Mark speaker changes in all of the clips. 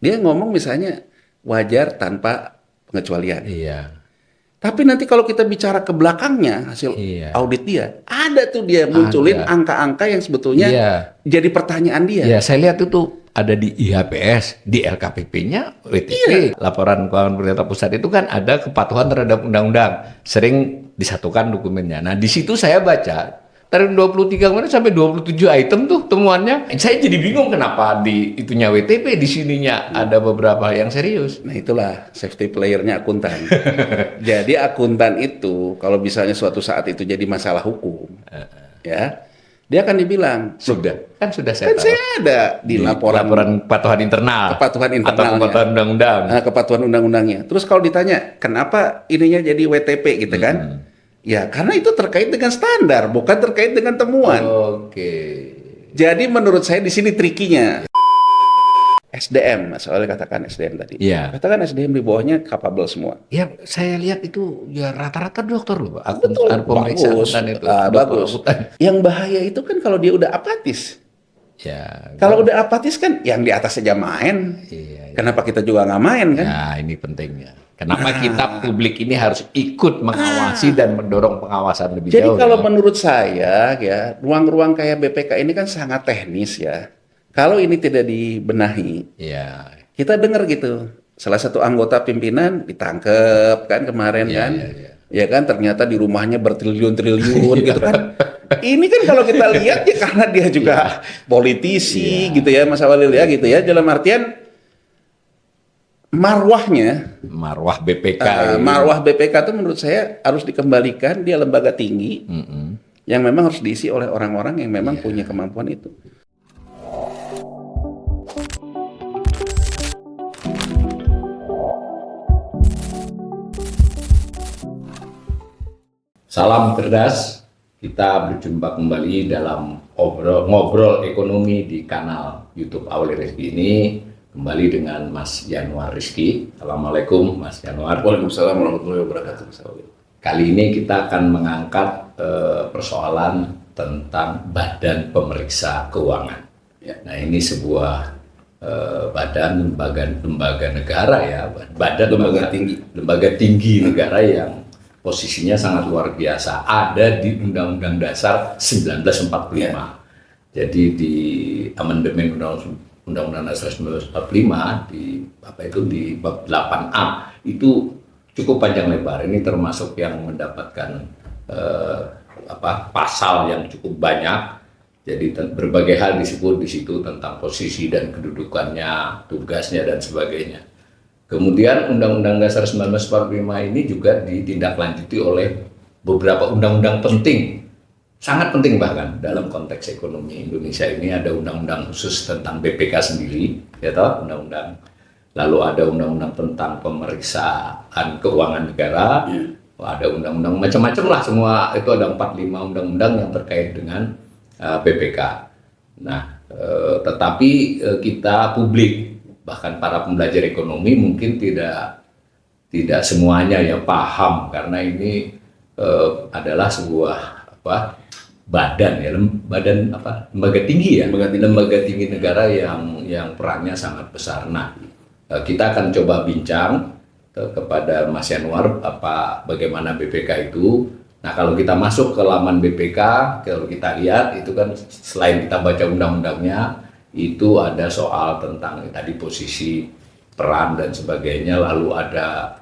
Speaker 1: Dia ngomong misalnya wajar tanpa pengecualian.
Speaker 2: Iya,
Speaker 1: Tapi nanti kalau kita bicara ke belakangnya hasil
Speaker 2: iya,
Speaker 1: audit dia, ada tuh dia munculin
Speaker 2: ada.
Speaker 1: angka-angka yang sebetulnya
Speaker 2: Iya,
Speaker 1: jadi pertanyaan dia.
Speaker 2: ya saya lihat itu ada di IHPS, di LKPP-nya, WTP,
Speaker 1: Iya.
Speaker 2: laporan keuangan pemerintah pusat itu kan ada kepatuhan terhadap undang-undang, sering disatukan dokumennya. Nah, di situ saya baca dari 23 kemarin sampai 27 item tuh temuannya. Saya jadi bingung kenapa di itunya WTP, di sininya ada beberapa yang serius.
Speaker 1: Nah itulah safety player-nya akuntan. Jadi akuntan itu kalau misalnya suatu saat itu jadi masalah hukum, ya dia akan dibilang,
Speaker 2: Sudah saya
Speaker 1: kan
Speaker 2: taruh
Speaker 1: saya ada di laporan
Speaker 2: kepatuhan internal
Speaker 1: kepatuhan
Speaker 2: atau
Speaker 1: internalnya,
Speaker 2: kepatuhan undang-undang.
Speaker 1: kepatuhan undang-undangnya. Terus kalau ditanya kenapa ininya jadi WTP gitu kan? Ya karena itu terkait dengan standar, bukan terkait dengan temuan.
Speaker 2: Oke.
Speaker 1: Jadi menurut saya di sini trikinya. SDM, soalnya katakan SDM tadi.
Speaker 2: Iya.
Speaker 1: Katakan SDM di bawahnya capable semua.
Speaker 2: Ya, saya lihat itu ya rata-rata dokter loh, Pak.
Speaker 1: Betul,
Speaker 2: Pemeriksa
Speaker 1: bagus,
Speaker 2: akuntan itu.
Speaker 1: bagus.
Speaker 2: Akuntan.
Speaker 1: Yang bahaya itu kan kalau dia udah apatis.
Speaker 2: Ya,
Speaker 1: Kalau udah apatis kan yang di atas saja main.
Speaker 2: iya, iya.
Speaker 1: Kenapa kita juga nggak main kan?
Speaker 2: Ya, ini pentingnya. Kenapa kita publik ini harus ikut mengawasi dan mendorong pengawasan lebih
Speaker 1: Jadi
Speaker 2: jauh?
Speaker 1: kalau
Speaker 2: ya?
Speaker 1: menurut saya ya ruang-ruang kayak BPK ini kan sangat teknis ya. Kalau ini tidak dibenahi,
Speaker 2: Ya,
Speaker 1: kita dengar gitu. Salah satu anggota pimpinan ditangkep kan kemarin
Speaker 2: ya,
Speaker 1: kan.
Speaker 2: ya, ya.
Speaker 1: Ya kan ternyata di rumahnya bertriliun-triliun gitu kan. Ini kan kalau kita lihat ya karena dia juga politisi
Speaker 2: Iya.
Speaker 1: gitu ya Mas Awalil ya gitu ya. Dalam artian marwahnya,
Speaker 2: Marwah BPK ini.
Speaker 1: marwah BPK itu menurut saya harus dikembalikan, dia lembaga tinggi
Speaker 2: Mm-mm.
Speaker 1: yang memang harus diisi oleh orang-orang yang memang punya kemampuan itu.
Speaker 2: Salam cerdas, kita berjumpa kembali dalam ngobrol ekonomi di kanal YouTube Awali Rizki ini. Kembali dengan Mas Yanuar Rizki. Assalamualaikum Mas Yanuar.
Speaker 1: Waalaikumsalam warahmatullahi wabarakatuh. Mas Awalil.
Speaker 2: Kali ini kita akan mengangkat persoalan tentang Badan Pemeriksa Keuangan.
Speaker 1: Ya.
Speaker 2: Nah, ini sebuah badan lembaga negara ya, lembaga tinggi negara yang posisinya sangat luar biasa, ada di Undang-Undang Dasar 1945.
Speaker 1: Ya.
Speaker 2: Jadi di amandemen Undang-Undang Dasar 1945 di bab 8A itu cukup panjang lebar. Ini termasuk yang mendapatkan pasal yang cukup banyak. Jadi berbagai hal disebut di situ tentang posisi dan kedudukannya, tugasnya dan sebagainya. Kemudian Undang-Undang Dasar 1945 ini juga ditindaklanjuti oleh beberapa undang-undang penting, sangat penting bahkan dalam konteks ekonomi Indonesia ini. Ada undang-undang khusus tentang BPK sendiri, ya toh, undang-undang. Lalu ada undang-undang tentang pemeriksaan keuangan negara, ada undang-undang macam-macam lah, semua itu ada 45 undang-undang yang terkait dengan BPK. Nah, tetapi kita publik, bahkan para pembelajar ekonomi mungkin tidak semuanya ya paham, karena ini adalah sebuah badan ya, lembaga tinggi ya, lembaga tinggi negara yang perannya sangat besar. Nah, kita akan coba bincang kepada Mas Yanuar bagaimana BPK itu. Nah, kalau kita masuk ke laman BPK, kalau kita lihat itu kan selain kita baca undang-undangnya, itu ada soal tentang tadi posisi, peran dan sebagainya. Lalu ada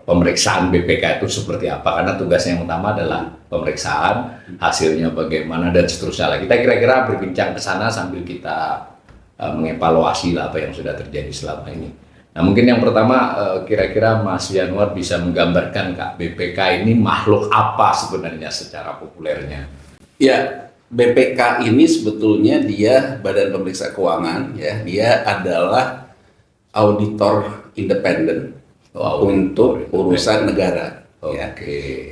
Speaker 2: pemeriksaan BPK itu seperti apa, karena tugasnya yang utama adalah pemeriksaan, hasilnya bagaimana dan seterusnya. Kita kira-kira berbincang ke sana sambil kita mengevaluasi apa yang sudah terjadi selama ini. Nah, mungkin yang pertama kira-kira Mas Yanuar bisa menggambarkan Kak, BPK ini makhluk apa sebenarnya secara populernya?
Speaker 1: Ya, BPK ini sebetulnya dia Badan Pemeriksa Keuangan ya, dia adalah auditor independen untuk urusan negara. Ya.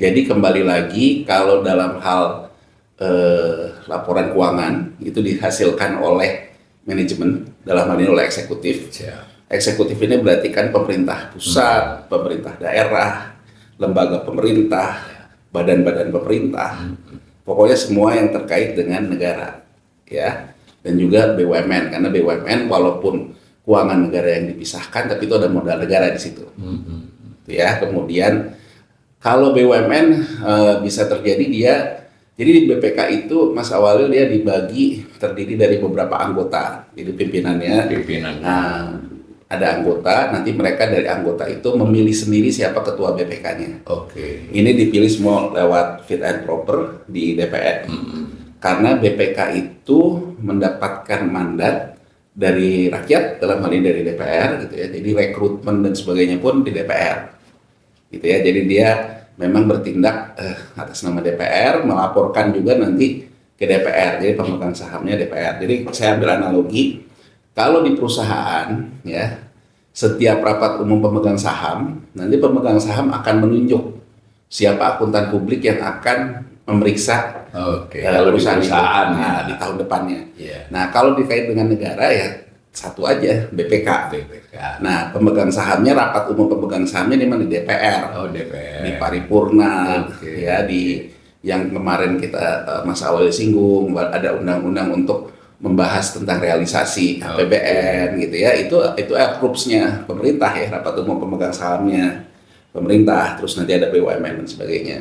Speaker 1: Jadi kembali lagi kalau dalam hal laporan keuangan itu dihasilkan oleh manajemen, dalam hal ini oleh eksekutif. Eksekutif ini berarti kan pemerintah pusat, pemerintah daerah, lembaga pemerintah, badan-badan pemerintah, pokoknya semua yang terkait dengan negara, ya. Dan juga BUMN, karena BUMN walaupun keuangan negara yang dipisahkan, tapi itu ada modal negara di situ. Gitu ya. Kemudian kalau BUMN bisa terjadi jadi di BPK itu Mas Awalil dia terdiri dari beberapa anggota. Jadi pimpinannya. Nah, ada anggota, nanti mereka dari anggota itu memilih sendiri siapa ketua BPK-nya.
Speaker 2: Oke.
Speaker 1: Ini dipilih semua lewat fit and proper di DPR. Karena BPK itu mendapatkan mandat dari rakyat, dalam hal ini dari DPR gitu ya. Jadi rekrutmen dan sebagainya pun di DPR. Gitu ya. Jadi dia memang bertindak atas nama DPR, melaporkan juga nanti ke DPR. Jadi pemegang sahamnya DPR. Jadi saya ambil analogi, kalau di perusahaan ya, setiap rapat umum pemegang saham, nanti pemegang saham akan menunjuk siapa akuntan publik yang akan memeriksa perusahaan di tahun depannya. Nah, kalau dikait dengan negara ya satu aja, BPK. Nah, pemegang sahamnya, rapat umum pemegang sahamnya di mana? Di DPR.
Speaker 2: DPR.
Speaker 1: Di paripurna, ya yang kemarin kita Mas Awalil singgung, ada undang-undang untuk membahas tentang realisasi APBN gitu ya. Itu approves-nya pemerintah ya, rapat umum pemegang sahamnya pemerintah, terus nanti ada BUMN dan sebagainya.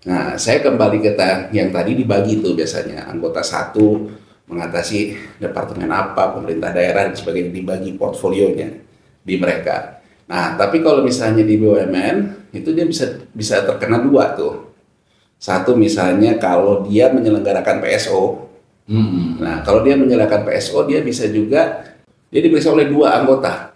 Speaker 1: Nah, saya kembali ke yang tadi dibagi tuh biasanya anggota satu mengatasi departemen apa, pemerintah daerah dan sebagainya, dibagi portfolionya di mereka. Nah, tapi kalau misalnya di BUMN itu dia bisa terkena dua tuh. Satu misalnya kalau dia menyelenggarakan PSO. Nah, kalau dia menyelenggarakan PSO, dia bisa juga diperiksa oleh dua anggota.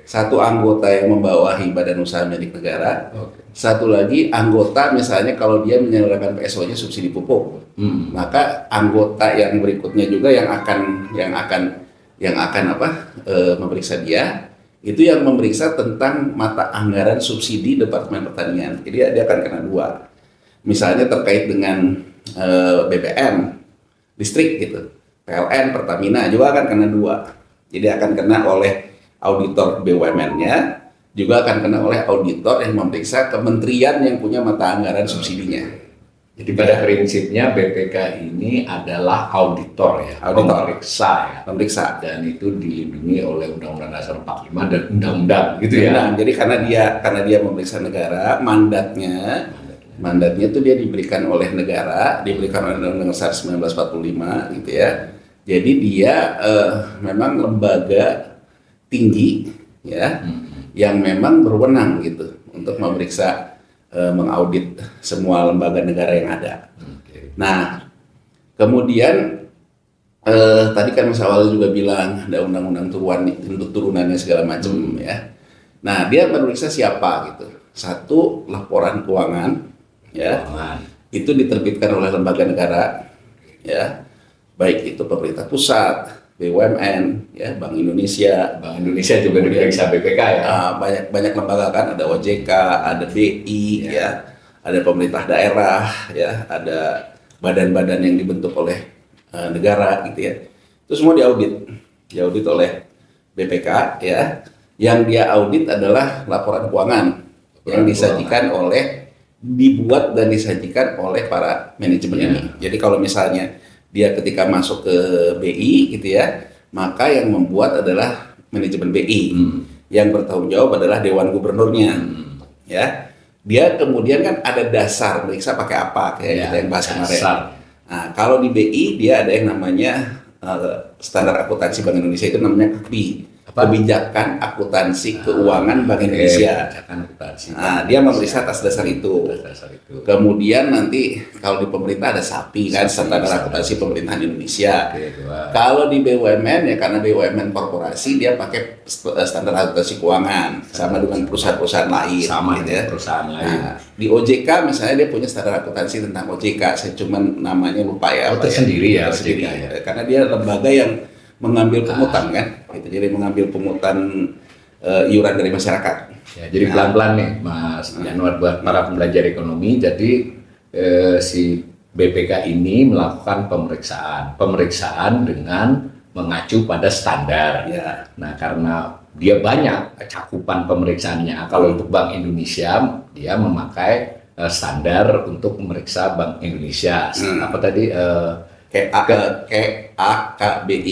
Speaker 1: Satu anggota yang membawahi badan usaha milik negara. Satu lagi anggota misalnya kalau dia menyelenggarakan PSO-nya subsidi pupuk. Maka anggota yang berikutnya juga yang akan memeriksa dia, itu yang memeriksa tentang mata anggaran subsidi Departemen Pertanian. Jadi dia akan kena dua. Misalnya terkait dengan BBM listrik gitu, PLN, Pertamina juga akan kena dua. Jadi akan kena oleh auditor BUMN-nya, juga akan kena oleh auditor yang memeriksa kementerian yang punya mata anggaran subsidinya.
Speaker 2: Jadi pada prinsipnya BPK ini adalah auditor ya, pemeriksa, dan itu dilindungi oleh Undang-Undang Dasar 45 dan undang-undang gitu ya.
Speaker 1: Nah, jadi karena dia memeriksa negara, mandatnya itu dia diberikan oleh negara, diberikan oleh Undang-Undang Dasar 1945 gitu ya. Jadi dia memang lembaga tinggi ya, yang memang berwenang gitu untuk memeriksa, mengaudit semua lembaga negara yang ada. Nah, kemudian tadi kan Mas Awalil juga bilang ada undang-undang turunannya segala macam ya. Nah, dia memeriksa siapa gitu. Satu, laporan keuangan ya. Itu diterbitkan oleh lembaga negara ya. Baik itu pemerintah pusat, BUMN, ya, Bank Indonesia
Speaker 2: juga diperiksa BPK ya.
Speaker 1: Banyak lembaga kan, ada OJK, ada BI, ya, ada pemerintah daerah, ya, ada badan-badan yang dibentuk oleh negara, gitu ya. Itu semua diaudit oleh BPK, ya. Yang dia audit adalah laporan keuangan yang dibuat dan disajikan oleh para manajemen ini. Jadi kalau misalnya dia ketika masuk ke BI gitu ya, maka yang membuat adalah manajemen BI. Yang bertanggung jawab adalah Dewan Gubernurnya. Ya. Dia kemudian kan ada dasar meriksa pakai apa kayak kita yang bahas kemarin. Nah, kalau di BI dia ada yang namanya standar akuntansi Bank Indonesia, itu namanya KAKBI. Kebijakan Akuntansi Keuangan Bank Indonesia. Nah, dia memeriksa atas dasar itu. Kemudian nanti kalau di pemerintah ada SAPI kan, standar akuntansi pemerintahan Indonesia. Kalau di BUMN ya karena BUMN korporasi dia pakai standar akuntansi keuangan sama dengan perusahaan-perusahaan lain. Gitu ya. Nah, di OJK misalnya dia punya standar akuntansi tentang OJK. Saya cuman namanya lupa ya.
Speaker 2: Tersendiri ya.
Speaker 1: Karena dia lembaga yang mengambil pungutan kan, gitu. Jadi mengambil pungutan iuran dari masyarakat.
Speaker 2: Ya, jadi pelan-pelan nih Mas Januar buat para pembelajar ekonomi. Jadi si BPK ini melakukan pemeriksaan dengan mengacu pada standar.
Speaker 1: Ya.
Speaker 2: Nah, karena dia banyak cakupan pemeriksaannya. Kalau untuk Bank Indonesia dia memakai standar untuk memeriksa Bank Indonesia. Apa tadi?
Speaker 1: KAKBI,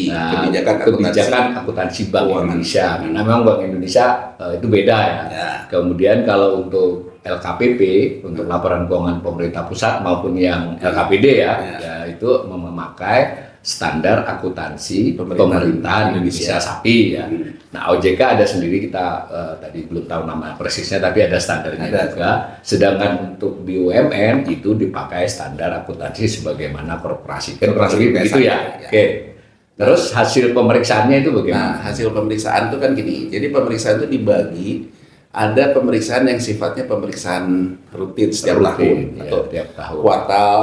Speaker 2: Nah,
Speaker 1: kebijakan
Speaker 2: akuntansi Bank
Speaker 1: keuangan.
Speaker 2: Indonesia. Nah, memang Bank Indonesia itu beda ya.
Speaker 1: Ya.
Speaker 2: Kemudian kalau untuk LKPP, untuk laporan keuangan pemerintah pusat maupun yang LKPD ya, itu memakai standar akuntansi pemerintahan Indonesia SAPI ya. Nah, OJK ada sendiri, kita tadi belum tahu nama persisnya, tapi ada standarnya juga. Sedangkan untuk BUMN itu dipakai standar akuntansi sebagaimana korporasi. Korporasi begitu ya. Oke. Terus hasil pemeriksaannya itu bagaimana?
Speaker 1: Nah, hasil pemeriksaan itu kan gini. Jadi pemeriksaan itu dibagi, ada pemeriksaan yang sifatnya pemeriksaan rutin setiap tahun
Speaker 2: ya,
Speaker 1: atau
Speaker 2: tiap tahun.
Speaker 1: kuartal,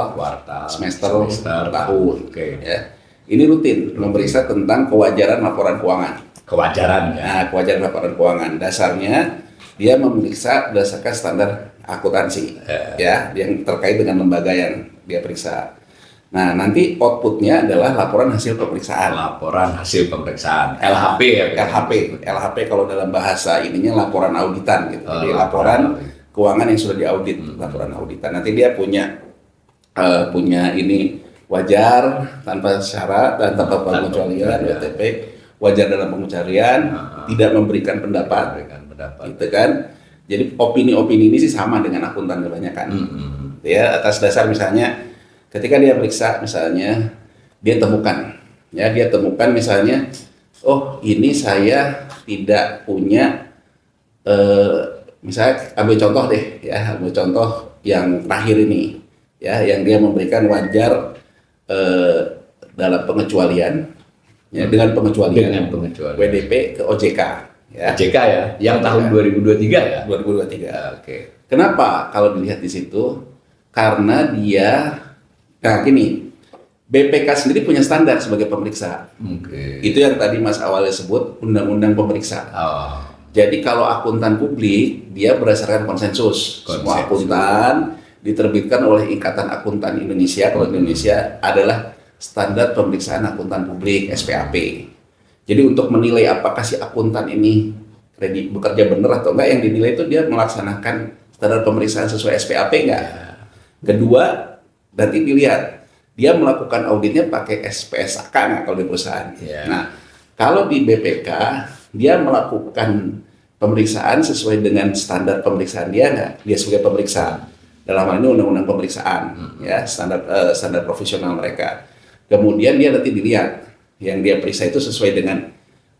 Speaker 2: semester,
Speaker 1: tahun.
Speaker 2: Oke.
Speaker 1: Ya. Ini rutin memeriksa tentang kewajaran laporan keuangan.
Speaker 2: Kewajaran ya.
Speaker 1: Nah, kewajaran laporan keuangan dasarnya dia memeriksa berdasarkan standar akuntansi, ya, yang terkait dengan lembaga yang dia periksa. Nah, nanti outputnya adalah laporan hasil pemeriksaan.
Speaker 2: Laporan hasil pemeriksaan, LHP ya.
Speaker 1: LHP kalau dalam bahasa ininya laporan auditan gitu. Jadi laporan keuangan yang sudah diaudit, laporan auditan. Nanti dia punya ini wajar, tanpa syarat dan tanpa pengecualian, WTP, wajar dalam pengecualian, tidak memberikan pendapat, gitu kan. Jadi opini-opini ini sih sama dengan akuntan kebanyakan. Ya, atas dasar misalnya ketika dia periksa misalnya dia temukan misalnya, oh ini saya tidak punya, misalnya ambil contoh yang terakhir ini ya, yang dia memberikan wajar dalam pengecualian ya, dengan pengecualian WDP ke OJK ya.
Speaker 2: OJK ya, yang tahun 2023 ya.
Speaker 1: 2023.
Speaker 2: Oke.
Speaker 1: Kenapa kalau dilihat di situ? Karena dia, nah gini, BPK sendiri punya standar sebagai pemeriksa. Itu yang tadi Mas awalnya sebut undang-undang pemeriksa. Jadi kalau akuntan publik dia berdasarkan konsensus. Semua akuntan diterbitkan oleh Ikatan Akuntan Indonesia. Kalau Indonesia adalah standar pemeriksaan akuntan publik SPAP. Jadi untuk menilai apakah si akuntan ini bekerja benar atau enggak, yang dinilai itu dia melaksanakan standar pemeriksaan sesuai SPAP enggak. Kedua, nanti dilihat dia melakukan auditnya pakai SPSAK nggak kalau di perusahaan. Nah, kalau di BPK dia melakukan pemeriksaan sesuai dengan standar pemeriksaan dia nggak? Dia sebagai pemeriksa. Dalam hal ini undang-undang pemeriksaan, ya, standar profesional mereka. Kemudian dia nanti dilihat yang dia periksa itu sesuai dengan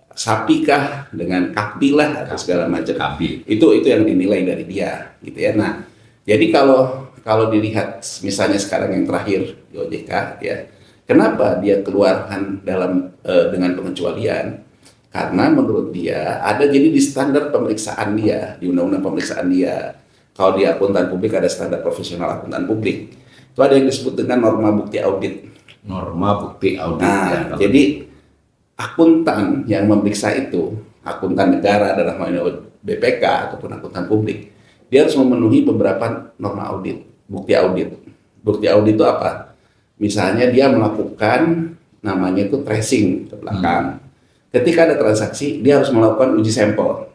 Speaker 1: SAPI kah, dengan KAPI lah, atau segala macam. Itu yang dinilai dari dia, gitu ya. Nah, jadi kalau dilihat misalnya sekarang yang terakhir di OJK, ya, kenapa dia keluarkan dengan pengecualian? Karena menurut dia ada jadi di standar pemeriksaan dia, di undang-undang pemeriksaan dia. Kalau di akuntan publik ada standar profesional akuntan publik. Itu ada yang disebut dengan norma bukti audit. Nah, jadi akuntan yang memeriksa itu, akuntan negara dalam hal ini BPK ataupun akuntan publik, dia harus memenuhi beberapa norma audit, bukti audit. Bukti audit itu apa? Misalnya dia melakukan namanya itu tracing ke belakang. Ketika ada transaksi, dia harus melakukan uji sampel.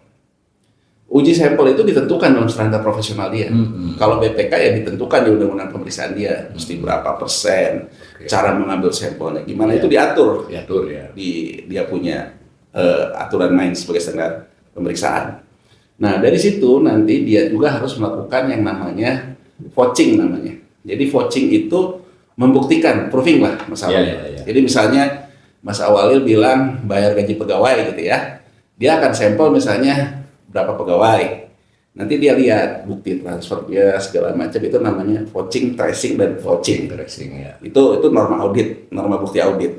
Speaker 1: Uji sampel itu ditentukan dalam standar profesional dia. Kalau BPK ya ditentukan di undang-undang pemeriksaan dia, mesti berapa persen, cara mengambil sampelnya, gimana itu diatur ya. Dia punya aturan main sebagai standar pemeriksaan. Nah, dari situ nanti dia juga harus melakukan yang namanya vouching namanya. Jadi vouching itu membuktikan, proving lah masalahnya. Jadi misalnya Mas Awalil bilang bayar gaji pegawai gitu ya, dia akan sampel misalnya berapa pegawai, nanti dia lihat bukti transfernya segala macam, itu namanya vouching, tracing, dan vouching.
Speaker 2: Ya.
Speaker 1: Itu norma audit, norma bukti audit.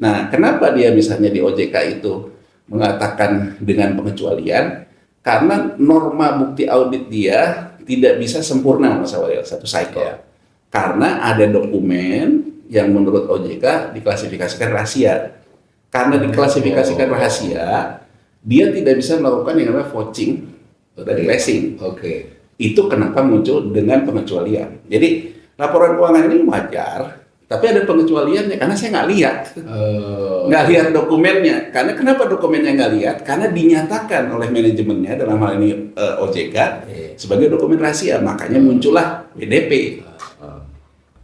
Speaker 1: Nah, kenapa dia misalnya di OJK itu mengatakan dengan pengecualian? Karena norma bukti audit dia tidak bisa sempurna masalah satu cycle. Karena ada dokumen yang menurut OJK diklasifikasikan rahasia. Karena diklasifikasikan rahasia, dia tidak bisa melakukan yang namanya vouching dan tracing. Itu kenapa muncul dengan pengecualian. Jadi laporan keuangan ini wajar, tapi ada pengecualiannya karena saya nggak lihat dokumennya. Karena kenapa dokumennya nggak lihat? Karena dinyatakan oleh manajemennya dalam hal ini OJK sebagai dokumen rahasia, makanya muncullah WDP.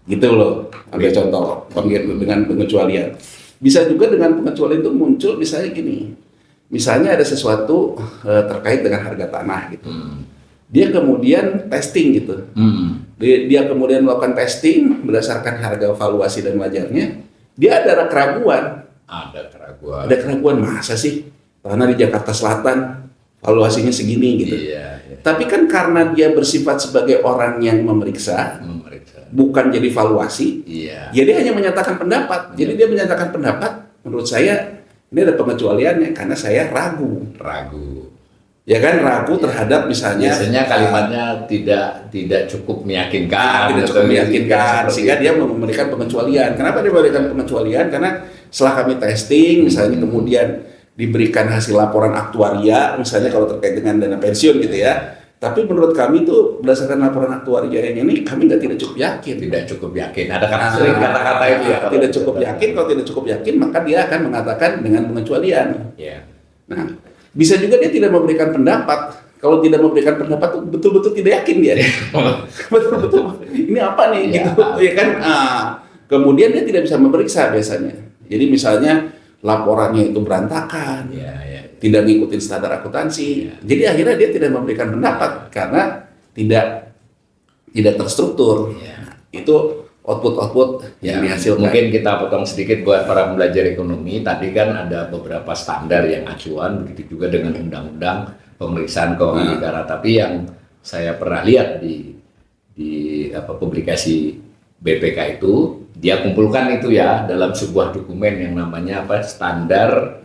Speaker 1: Gitu loh. Ambil contoh dengan pengecualian. Bisa juga dengan pengecualian itu muncul misalnya gini. Misalnya ada sesuatu terkait dengan harga tanah gitu. Dia kemudian testing gitu. Dia kemudian melakukan testing berdasarkan harga valuasi dan wajarnya. Dia ada keraguan. Ada keraguan, masa sih tanah di Jakarta Selatan valuasinya segini gitu.
Speaker 2: Iya.
Speaker 1: Tapi kan karena dia bersifat sebagai orang yang memeriksa. Bukan jadi valuasi, ya dia hanya menyatakan pendapat. Jadi dia menyatakan pendapat, menurut saya ini ada pengecualiannya karena saya ragu. Ya kan, ragu terhadap misalnya.
Speaker 2: Biasanya kalimatnya tidak cukup meyakinkan.
Speaker 1: Tidak cukup meyakinkan, sehingga dia memberikan pengecualian. Kenapa dia memberikan pengecualian? Karena setelah kami testing, misalnya kemudian diberikan hasil laporan aktuaria, misalnya kalau terkait dengan dana pensiun gitu ya. Tapi menurut kami itu berdasarkan laporan aktuaria ini kami tidak cukup yakin.
Speaker 2: Ada sering kata-kata itu ya.
Speaker 1: Tidak cukup yakin. Kalau tidak cukup yakin maka dia akan mengatakan dengan pengecualian. Nah, bisa juga dia tidak memberikan pendapat. Kalau tidak memberikan pendapat itu betul-betul tidak yakin dia. Betul-betul ini apa nih gitu ya kan. Kemudian dia tidak bisa memeriksa biasanya. Jadi misalnya laporannya itu berantakan. Tidak ngikutin standar akuntansi. Jadi akhirnya dia tidak memberikan pendapat karena tidak terstruktur. Nah, itu output yang dihasilkan.
Speaker 2: Mungkin kita potong sedikit buat para pembelajar ekonomi. Tadi kan ada beberapa standar yang acuan, begitu juga dengan undang-undang pemeriksaan keuangan negara. Tapi yang saya pernah lihat di publikasi BPK itu, dia kumpulkan itu ya dalam sebuah dokumen yang namanya standar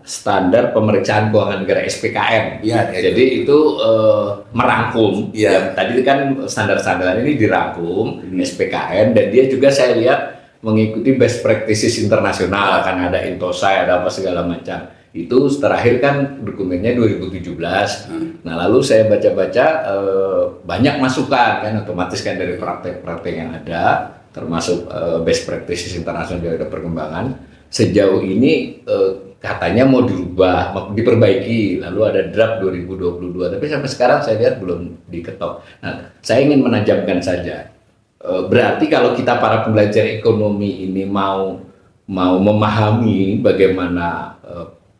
Speaker 2: standar pemeriksaan keuangan negara SPKN. Jadi itu merangkum. Tadi kan standar-standar ini dirangkum SPKN, dan dia juga saya lihat mengikuti best practices internasional. Kan ada Intosai, ada apa segala macam. Itu terakhir kan dokumennya 2017. Nah lalu saya baca-baca banyak masukan kan, otomatis kan dari praktek-praktek yang ada, termasuk best practices internasional yang ada perkembangan. Sejauh ini katanya mau dirubah, mau diperbaiki, lalu ada draft 2022, tapi sampai sekarang saya lihat belum diketok. Nah, saya ingin menajamkan saja, berarti kalau kita para pembelajar ekonomi ini mau memahami bagaimana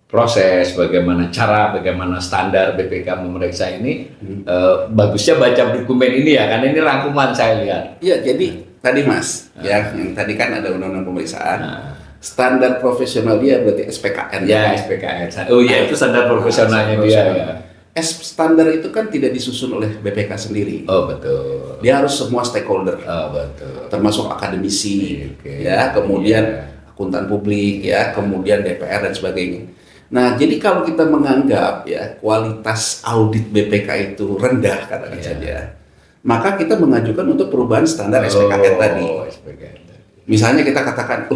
Speaker 2: proses, bagaimana cara, bagaimana standar BPK memeriksa ini, bagusnya baca dokumen ini ya, karena ini rangkuman saya lihat.
Speaker 1: Iya, jadi tadi Mas, yang tadi kan ada undang-undang pemeriksaan. Standar profesional dia berarti SPKN.
Speaker 2: SPKN. Oh iya, itu standar profesionalnya dia.
Speaker 1: Standar itu kan tidak disusun oleh BPK sendiri.
Speaker 2: Oh betul.
Speaker 1: Dia harus semua stakeholder.
Speaker 2: Oh betul.
Speaker 1: Termasuk akademisi, kemudian akuntan publik, kemudian DPR dan sebagainya. Nah, jadi kalau kita menganggap kualitas audit BPK itu rendah katakan saja, maka kita mengajukan untuk perubahan standar SPKN tadi. Misalnya kita katakan,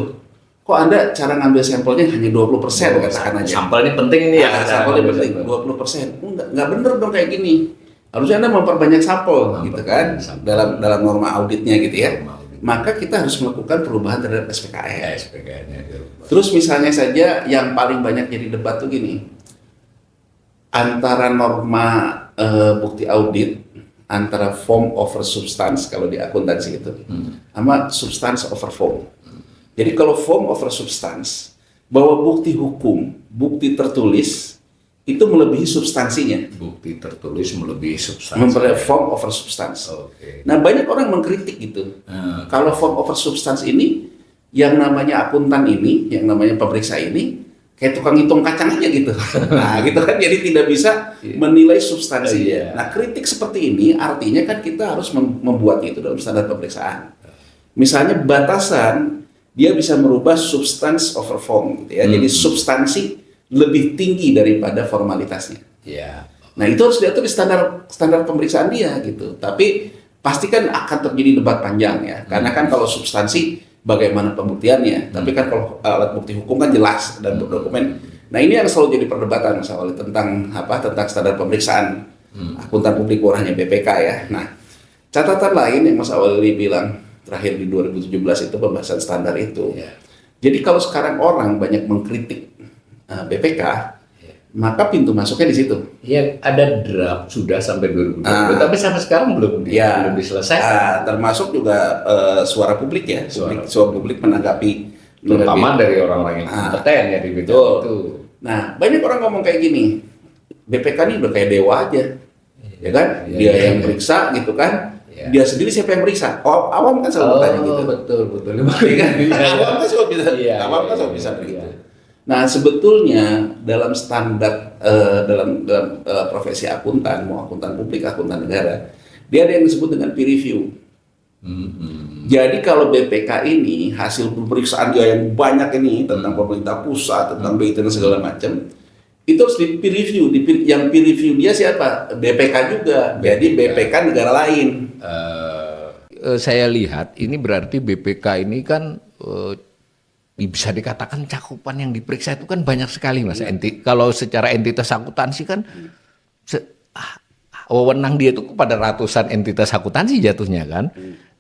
Speaker 1: kok Anda cara ngambil sampelnya hanya 20% katakan aja.
Speaker 2: Sampel ini penting nih ya.
Speaker 1: Sampelnya penting, 20%. Nggak bener dong kayak gini. Harusnya Anda memperbanyak sampel gitu kan, dalam norma auditnya gitu ya. Maka kita harus melakukan perubahan terhadap SPKN. Terus misalnya saja yang paling banyak jadi debat tuh gini. Antara norma bukti audit, antara form over substance kalau di akuntansi itu, sama substance over form. Jadi kalau form over substance, bahwa bukti hukum, bukti tertulis itu melebihi substansinya.
Speaker 2: Bukti tertulis melebihi substansi.
Speaker 1: Form over substance. Nah banyak orang mengkritik gitu. Kalau form over substance ini, yang namanya akuntan ini, yang namanya pemeriksa ini, kayak tukang hitung kacang aja gitu. Nah gitu kan, jadi tidak bisa menilai substansinya. Nah kritik seperti ini artinya kan kita harus membuat itu dalam standar pemeriksaan. Misalnya batasan, dia bisa merubah substance over form gitu ya. Jadi substansi lebih tinggi daripada formalitasnya. Nah itu harus diatur di standar pemeriksaan dia gitu. Tapi pasti kan akan terjadi debat panjang ya. Karena kan kalau substansi bagaimana pembuktiannya. Tapi kan kalau alat bukti hukum kan jelas dan berdokumen. Nah ini yang selalu jadi perdebatan Mas Awali tentang standar pemeriksaan akuntan publik bukan hanya BPK ya. Nah catatan lain yang Mas Awali bilang terakhir di 2017 itu pembahasan standar itu. Jadi kalau sekarang orang banyak mengkritik BPK, maka pintu masuknya di situ.
Speaker 2: Ya, ada draft sudah sampai 2020,
Speaker 1: Ah.
Speaker 2: tapi sampai sekarang belum
Speaker 1: Ya,
Speaker 2: diselesaikan.
Speaker 1: termasuk juga suara publik ya, suara publik menanggapi
Speaker 2: Terutama dari orang-orang yang kompeten ya di bidang
Speaker 1: betul.
Speaker 2: itu.
Speaker 1: Nah, banyak orang ngomong kayak gini, BPK ini udah kayak dewa aja, ya kan?
Speaker 2: Iya,
Speaker 1: Dia
Speaker 2: iya,
Speaker 1: yang
Speaker 2: iya.
Speaker 1: periksa gitu kan,
Speaker 2: Iya.
Speaker 1: dia sendiri siapa yang periksa? Oh, awam kan selalu bertanya gitu.
Speaker 2: Betul, betul.
Speaker 1: Iya kan? Awam kan selalu bisa,
Speaker 2: Iya,
Speaker 1: awam kan
Speaker 2: iya,
Speaker 1: selalu bisa
Speaker 2: iya,
Speaker 1: begitu.
Speaker 2: iya.
Speaker 1: Nah, sebetulnya dalam standar dalam profesi akuntan, mau akuntan publik, akuntan negara, dia ada yang disebut dengan peer review. Jadi kalau BPK ini hasil pemeriksaan dia yang banyak ini tentang pemerintah pusat, tentang BIT dan segala macam, itu harus di peer review. Yang peer review dia siapa? BPK juga. Jadi BPK negara lain.
Speaker 3: Saya lihat ini berarti BPK ini kan bisa dikatakan cakupan yang diperiksa itu kan banyak sekali Mas. Kalau secara entitas akuntansi kan wewenang dia itu kepada ratusan entitas akuntansi jatuhnya kan.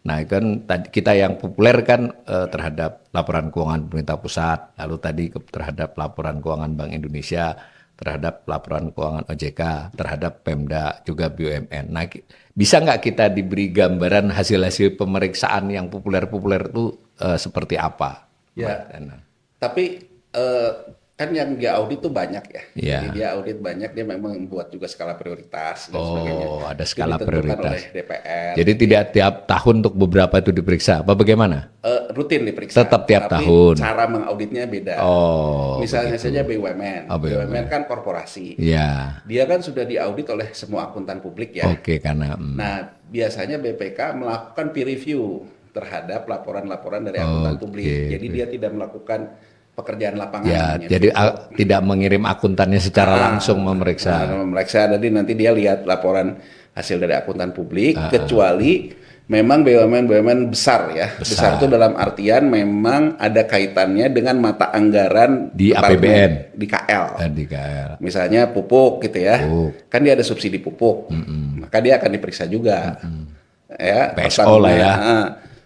Speaker 3: Nah kan tadi kita yang populer kan terhadap laporan keuangan pemerintah pusat, lalu tadi terhadap laporan keuangan Bank Indonesia, terhadap laporan keuangan OJK, terhadap Pemda, juga BUMN. Nah, bisa nggak kita diberi gambaran hasil-hasil pemeriksaan yang populer-populer itu seperti apa?
Speaker 1: Ya.
Speaker 3: Mas Danang?
Speaker 1: Tapi kan yang dia audit tuh banyak ya.
Speaker 3: Iya.
Speaker 1: Jadi dia audit banyak, dia memang membuat juga skala prioritas dan
Speaker 3: Oh,
Speaker 1: sebagainya.
Speaker 3: ada
Speaker 1: Itu
Speaker 3: skala
Speaker 1: ditentukan
Speaker 3: prioritas.
Speaker 1: oleh DPR.
Speaker 3: Jadi tidak tiap tahun untuk beberapa itu diperiksa, apa bagaimana?
Speaker 1: Rutin diperiksa.
Speaker 3: Tetap tiap
Speaker 1: tapi
Speaker 3: tahun.
Speaker 1: cara mengauditnya beda.
Speaker 3: Oh,
Speaker 1: Misalnya
Speaker 3: begitu.
Speaker 1: saja BUMN.
Speaker 3: Oh, BUMN.
Speaker 1: BUMN kan korporasi.
Speaker 3: Iya,
Speaker 1: Dia kan sudah diaudit oleh semua akuntan publik ya.
Speaker 3: oke karena
Speaker 1: Nah, biasanya BPK melakukan peer review terhadap laporan-laporan dari akuntan
Speaker 3: Oke,
Speaker 1: publik. Jadi dia tidak melakukan pekerjaan lapangan.
Speaker 3: ya,
Speaker 1: namanya.
Speaker 3: jadi tidak mengirim akuntannya secara langsung memeriksa.
Speaker 1: Memeriksa, jadi nanti dia lihat laporan hasil dari akuntan publik,
Speaker 3: Ah,
Speaker 1: kecuali memang BUMN besar ya. Besar itu dalam artian memang ada kaitannya dengan mata anggaran
Speaker 3: Di
Speaker 1: departemen, di KL.
Speaker 3: Di KL.
Speaker 1: Misalnya pupuk gitu ya.
Speaker 3: Pupuk.
Speaker 1: Kan dia ada subsidi pupuk. Maka dia akan diperiksa juga. Ya,
Speaker 3: PSO lah ya.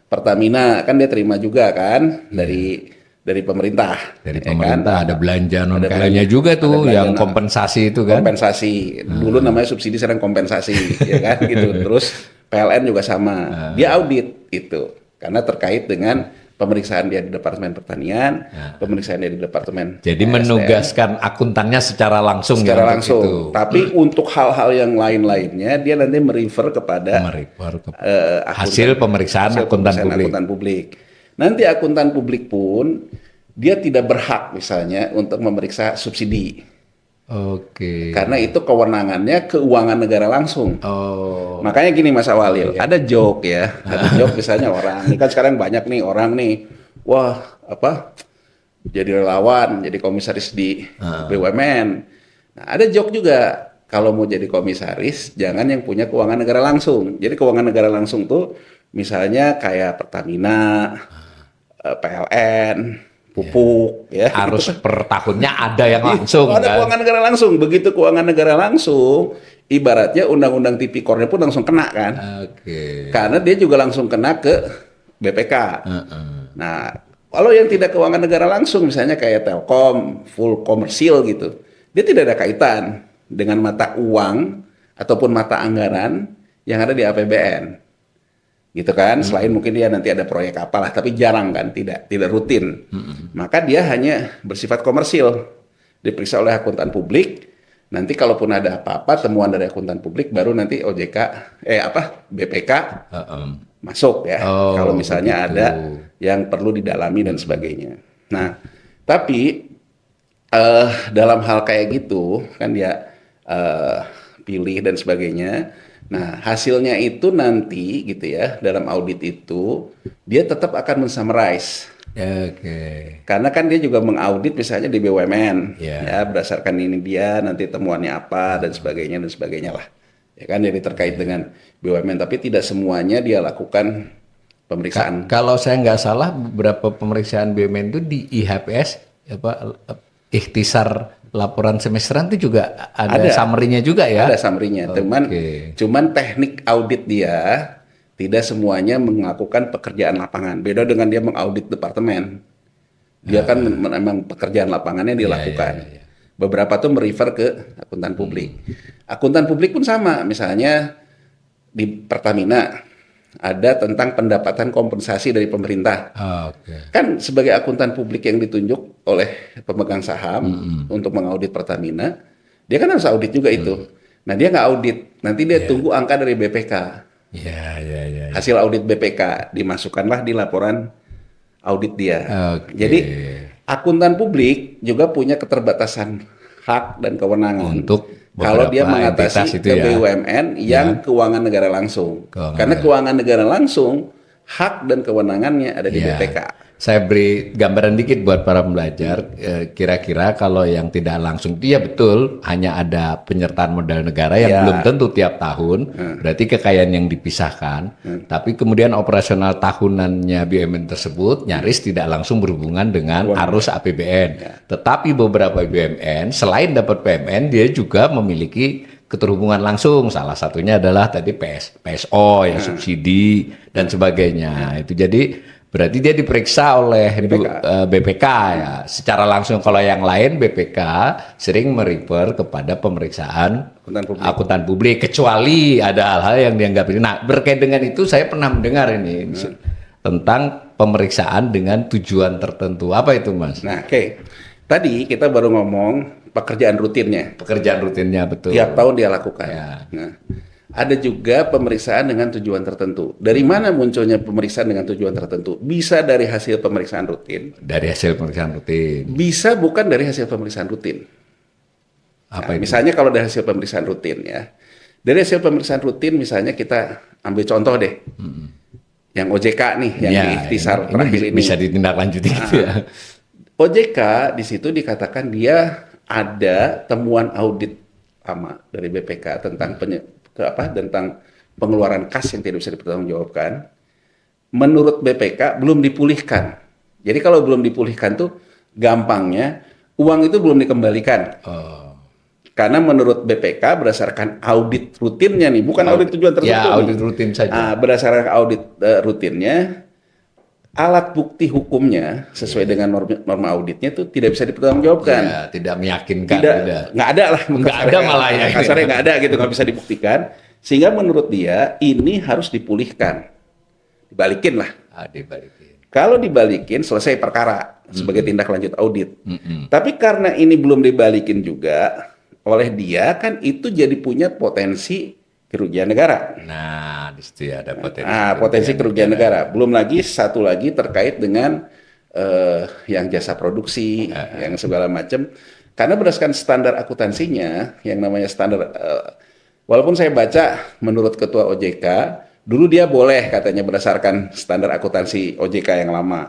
Speaker 1: Pertamina kan dia terima juga kan dari pemerintah.
Speaker 3: Dari
Speaker 1: ya kan?
Speaker 3: pemerintah ada belanja non
Speaker 1: Ada
Speaker 3: KL-nya
Speaker 1: belanja-
Speaker 3: juga
Speaker 1: ada
Speaker 3: tuh
Speaker 1: belanja
Speaker 3: yang
Speaker 1: non-
Speaker 3: kompensasi itu kan.
Speaker 1: Kompensasi. Dulu namanya subsidi, sekarang kompensasi, ya kan gitu. Terus PLN juga sama. Dia audit itu karena terkait dengan pemeriksaan dia di Departemen Pertanian, pemeriksaan dia di Departemen
Speaker 3: Jadi
Speaker 1: SDM.
Speaker 3: menugaskan akuntannya secara langsung
Speaker 1: Secara
Speaker 3: ya untuk
Speaker 1: langsung.
Speaker 3: itu.
Speaker 1: Tapi untuk hal-hal yang lain-lainnya dia nanti merefer kepada
Speaker 3: Merefer ke
Speaker 1: akuntan-
Speaker 3: hasil pemeriksaan
Speaker 1: hasil
Speaker 3: akuntan
Speaker 1: pemeriksaan
Speaker 3: publik.
Speaker 1: akuntan publik. Nanti akuntan publik pun dia tidak berhak misalnya untuk memeriksa subsidi
Speaker 3: Oke.
Speaker 1: karena itu kewenangannya keuangan negara langsung.
Speaker 3: Oh,
Speaker 1: Makanya gini Mas Awalil, ada joke ya, ada joke misalnya orang, ini kan sekarang banyak nih orang nih, wah apa, jadi relawan, jadi komisaris di BUMN. Nah, ada joke juga, kalau mau jadi komisaris, jangan yang punya keuangan negara langsung. Jadi keuangan negara langsung tuh, misalnya kayak Pertamina, PLN, pupuk, ya.
Speaker 3: harus per tahunnya ada yang langsung
Speaker 1: Ada
Speaker 3: kan.
Speaker 1: keuangan negara langsung, begitu keuangan negara langsung, ibaratnya undang-undang tipikornya pun langsung kena kan.
Speaker 3: Oke.
Speaker 1: Karena dia juga langsung kena ke BPK. Nah, kalau yang tidak keuangan negara langsung, misalnya kayak Telkom, full komersil gitu, dia tidak ada kaitan dengan mata uang ataupun mata anggaran yang ada di APBN. Gitu kan, selain mungkin dia nanti ada proyek apalah, tapi jarang kan, tidak rutin. Maka dia hanya bersifat komersil, diperiksa oleh akuntan publik. Nanti kalaupun ada apa-apa, temuan dari akuntan publik, baru nanti OJK, BPK masuk ya.
Speaker 3: Oh,
Speaker 1: Kalau misalnya
Speaker 3: begitu.
Speaker 1: ada yang perlu didalami dan sebagainya. Nah, tapi dalam hal kayak gitu, kan dia pilih dan sebagainya. Nah, hasilnya itu nanti gitu ya, dalam audit itu, dia tetap akan men-summarize.
Speaker 3: Oke.
Speaker 1: Karena kan dia juga mengaudit misalnya di BUMN,
Speaker 3: Iya.
Speaker 1: ya berdasarkan ini dia nanti temuannya apa dan sebagainya lah, ya kan jadi terkait dengan BUMN, tapi tidak semuanya dia lakukan pemeriksaan.
Speaker 3: Kalau saya nggak salah, beberapa pemeriksaan BUMN itu di IHPS, ikhtisar laporan semesteran itu juga ada summary-nya juga ya.
Speaker 1: Ada summary-nya,
Speaker 3: Oke.
Speaker 1: cuman teknik audit dia tidak semuanya melakukan pekerjaan lapangan. Beda dengan dia mengaudit departemen, dia kan memang pekerjaan lapangannya dilakukan.
Speaker 3: iya.
Speaker 1: beberapa tuh merefer ke akuntan publik. Akuntan publik pun sama, misalnya di Pertamina ada tentang pendapatan kompensasi dari pemerintah.
Speaker 3: Oke.
Speaker 1: Kan sebagai akuntan publik yang ditunjuk oleh pemegang saham untuk mengaudit Pertamina, dia kan harus audit juga itu. Nah dia nggak audit, nanti dia tunggu angka dari BPK.
Speaker 3: Ya.
Speaker 1: Hasil audit BPK dimasukkanlah di laporan audit dia.
Speaker 3: Oke.
Speaker 1: Jadi akuntan publik juga punya keterbatasan hak dan kewenangan
Speaker 3: Untuk
Speaker 1: kalau dia
Speaker 3: beberapa
Speaker 1: mengatasi
Speaker 3: entitas itu
Speaker 1: ke
Speaker 3: ya.
Speaker 1: BUMN yang keuangan negara langsung. Karena keuangan negara langsung hak dan kewenangannya ada di
Speaker 3: Ya.
Speaker 1: BPK.
Speaker 3: Saya beri gambaran dikit buat para pembelajar. Kira-kira kalau yang tidak langsung dia betul hanya ada penyertaan modal negara yang
Speaker 1: Ya.
Speaker 3: belum tentu tiap tahun, berarti kekayaan yang dipisahkan. Tapi kemudian operasional tahunannya BUMN tersebut nyaris tidak langsung berhubungan dengan arus APBN. Tetapi beberapa BUMN selain dapat PMN dia juga memiliki keterhubungan langsung. Salah satunya adalah tadi PSO yang subsidi dan sebagainya. Itu jadi berarti dia diperiksa oleh BPK ya. Secara langsung kalau yang lain BPK sering merefer kepada pemeriksaan akuntan publik kecuali ada hal-hal yang dianggap ini. Nah, berkait dengan itu saya pernah mendengar ini tentang pemeriksaan dengan tujuan tertentu. Apa itu, Mas?
Speaker 1: Nah, oke. Tadi kita baru ngomong pekerjaan rutinnya.
Speaker 3: Pekerjaan rutinnya betul.
Speaker 1: Tiap tahun dia lakukan.
Speaker 3: Ya.
Speaker 1: Nah, ada juga pemeriksaan dengan tujuan tertentu. Dari mana munculnya pemeriksaan dengan tujuan tertentu? Bisa dari hasil pemeriksaan rutin.
Speaker 3: Dari hasil pemeriksaan rutin.
Speaker 1: Bisa bukan dari hasil pemeriksaan rutin.
Speaker 3: Apa
Speaker 1: Nah,
Speaker 3: itu?
Speaker 1: misalnya kalau dari hasil pemeriksaan rutin ya. Dari hasil pemeriksaan rutin misalnya kita ambil contoh deh. Yang OJK nih, yang
Speaker 3: Ya,
Speaker 1: di ikhtisar terakhir ini.
Speaker 3: bisa ditindaklanjuti gitu ya.
Speaker 1: OJK di situ dikatakan dia ada temuan audit lama dari BPK tentang tentang pengeluaran kas yang tidak bisa dipertanggungjawabkan. Menurut BPK belum dipulihkan. Jadi kalau belum dipulihkan tuh gampangnya uang itu belum dikembalikan.
Speaker 3: Oh.
Speaker 1: Karena menurut BPK berdasarkan audit rutinnya nih, bukan audit tujuan tertentu.
Speaker 3: Ya, audit
Speaker 1: nih.
Speaker 3: rutin saja.
Speaker 1: Nah, berdasarkan audit rutinnya, alat bukti hukumnya sesuai dengan norma auditnya itu tidak bisa dipertanggungjawabkan.
Speaker 3: Ya, tidak meyakinkan.
Speaker 1: Nggak ada lah.
Speaker 3: Nggak ada malah ya.
Speaker 1: Kasarnya nggak ada gitu, nggak bisa dibuktikan. Sehingga menurut dia ini harus dipulihkan. Dibalikin lah.
Speaker 3: Dibalikin.
Speaker 1: Kalau dibalikin selesai perkara sebagai tindak lanjut audit. Tapi karena ini belum dibalikin juga oleh dia, kan itu jadi punya potensi kerugian negara.
Speaker 3: Nah, di situ ya ada potensi.
Speaker 1: Potensi kerugian negara. Belum lagi satu lagi terkait dengan yang jasa produksi, yang segala macam. Karena berdasarkan standar akuntansinya, yang namanya standar, walaupun saya baca menurut Ketua OJK, dulu dia boleh katanya berdasarkan standar akuntansi OJK yang lama.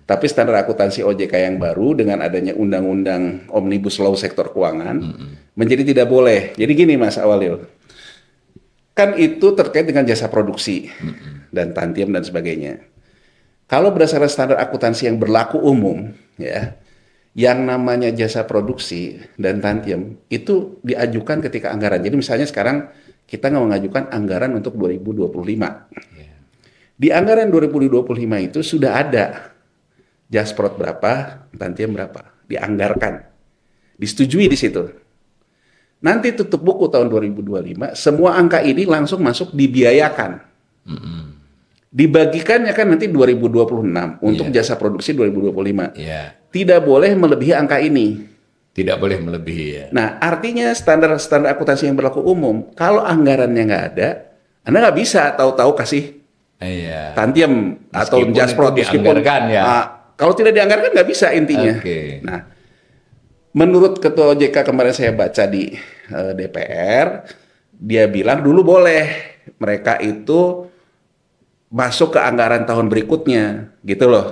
Speaker 1: Tapi standar akuntansi OJK yang baru dengan adanya undang-undang Omnibus Law sektor keuangan menjadi tidak boleh. Jadi gini Mas Awalil, kan itu terkait dengan jasa produksi dan tantiem dan sebagainya. Kalau berdasarkan standar akuntansi yang berlaku umum, ya, yang namanya jasa produksi dan tantiem itu diajukan ketika anggaran. Jadi misalnya sekarang kita mengajukan anggaran untuk 2025. Di anggaran 2025 itu sudah ada jasprot berapa, tantiem berapa, dianggarkan, disetujui di situ. Nanti tutup buku tahun 2025, semua angka ini langsung masuk dibiayakan. Dibagikannya kan nanti 2026 untuk jasa produksi 2025. Tidak boleh melebihi angka ini.
Speaker 3: Tidak boleh melebihi ya.
Speaker 1: Nah, artinya standar akuntansi yang berlaku umum, kalau anggarannya nggak ada, Anda nggak bisa tahu-tahu kasih tantiem atau jasprot meskipun
Speaker 3: ya.
Speaker 1: Kalau tidak dianggarkan nggak bisa intinya. Nah, menurut Ketua OJK kemarin saya baca di DPR, dia bilang dulu boleh mereka itu masuk ke anggaran tahun berikutnya, gitu loh.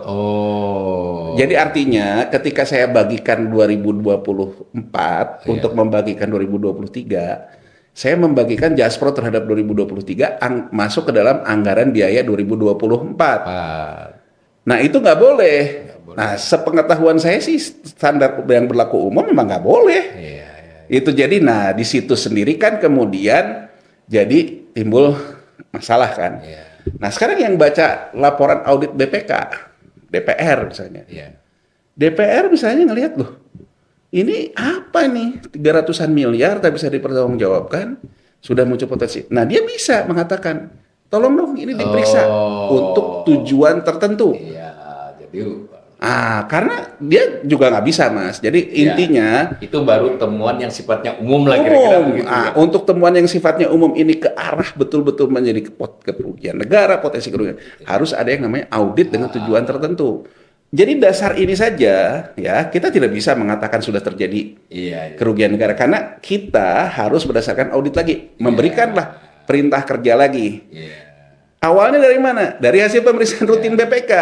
Speaker 1: Jadi artinya ketika saya bagikan 2024 untuk membagikan 2023, saya membagikan jasprot terhadap 2023 masuk ke dalam anggaran biaya 2024. Nah itu nggak boleh. Nah sepengetahuan saya sih standar yang berlaku umum memang nggak boleh. Itu jadi, nah di situ sendiri kan kemudian jadi timbul masalah kan. Nah sekarang yang baca laporan audit BPK, DPR misalnya, DPR misalnya ngelihat loh, ini apa nih 300-an miliar tak bisa dipertanggungjawabkan, sudah muncul potensi. Nah dia bisa mengatakan, tolong dong ini diperiksa untuk tujuan tertentu.
Speaker 2: Iya, jadi
Speaker 1: Karena dia juga nggak bisa Mas. Jadi
Speaker 2: ya,
Speaker 1: intinya
Speaker 2: itu baru temuan yang sifatnya umum lah kira-kira
Speaker 1: umum.
Speaker 2: begitu. Ya.
Speaker 1: Untuk temuan yang sifatnya umum ini ke arah betul-betul menjadi kerugian negara, potensi kerugian, harus ada yang namanya audit dengan tujuan tertentu. Jadi dasar ini saja ya kita tidak bisa mengatakan sudah terjadi
Speaker 2: Iya, iya.
Speaker 1: kerugian negara karena kita harus berdasarkan audit lagi, memberikanlah perintah kerja lagi.
Speaker 2: Iya.
Speaker 1: Awalnya dari mana? Dari hasil pemeriksaan rutin BPK.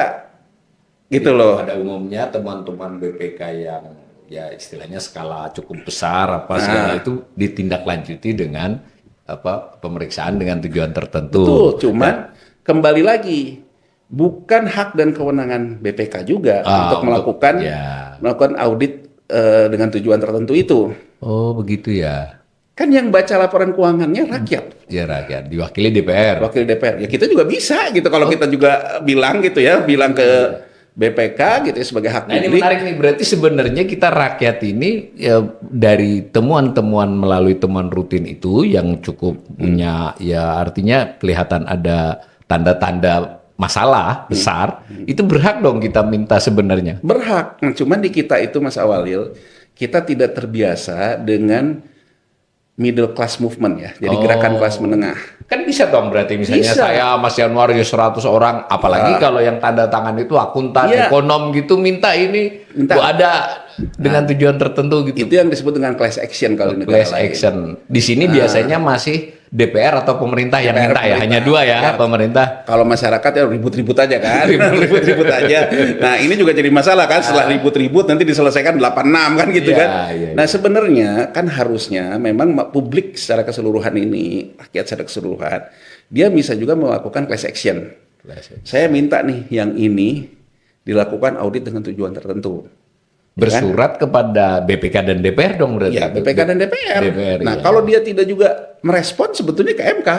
Speaker 1: Gitu loh.
Speaker 2: Pada umumnya teman-teman BPK yang ya istilahnya skala cukup besar apa segala itu ditindaklanjuti dengan pemeriksaan dengan tujuan tertentu.
Speaker 1: Betul, cuman kembali lagi bukan hak dan kewenangan BPK juga untuk melakukan audit dengan tujuan tertentu itu.
Speaker 3: Oh begitu ya.
Speaker 1: Kan yang baca laporan keuangannya rakyat.
Speaker 3: Ya rakyat, diwakili DPR.
Speaker 1: Wakil DPR. Ya kita juga bisa gitu kalau kita juga bilang gitu ya, bilang ke BPK gitu ya sebagai hak
Speaker 3: Nah ini
Speaker 1: publik.
Speaker 3: menarik nih, berarti sebenarnya kita rakyat ini ya, dari temuan-temuan melalui temuan rutin itu yang cukup punya ya artinya kelihatan ada tanda-tanda masalah besar, itu berhak dong kita minta sebenarnya.
Speaker 1: Berhak. Nah, cuman di kita itu Mas Awalil, kita tidak terbiasa dengan middle class movement ya. Jadi gerakan kelas menengah.
Speaker 3: Kan bisa dong berarti misalnya
Speaker 1: Bisa.
Speaker 3: saya Mas Januar ya 100 orang, apalagi kalau yang tanda tangan itu akuntan,
Speaker 1: Iya.
Speaker 3: ekonom gitu minta ini
Speaker 1: Minta.
Speaker 3: Bu, ada dengan tujuan tertentu gitu.
Speaker 1: Itu yang disebut dengan class action kalau di negara
Speaker 3: Class
Speaker 1: lain.
Speaker 3: action. Di sini biasanya masih DPR atau pemerintah yang
Speaker 1: DPR,
Speaker 3: minta ya, hanya dua ya, pemerintah.
Speaker 1: Kalau masyarakat ya ribut-ribut aja kan, ribut-ribut aja. Nah ini juga jadi masalah kan, setelah ribut-ribut nanti diselesaikan 86 kan gitu
Speaker 3: Iya,
Speaker 1: kan.
Speaker 3: iya,
Speaker 1: Nah sebenarnya kan harusnya memang publik secara keseluruhan ini, rakyat secara keseluruhan, dia bisa juga melakukan class action. Saya minta nih yang ini dilakukan audit dengan tujuan tertentu.
Speaker 3: Bersurat kepada BPK dan DPR dong berarti.
Speaker 1: Ya BPK dan DPR. Nah
Speaker 3: iya.
Speaker 1: kalau dia tidak juga merespon sebetulnya ke MK.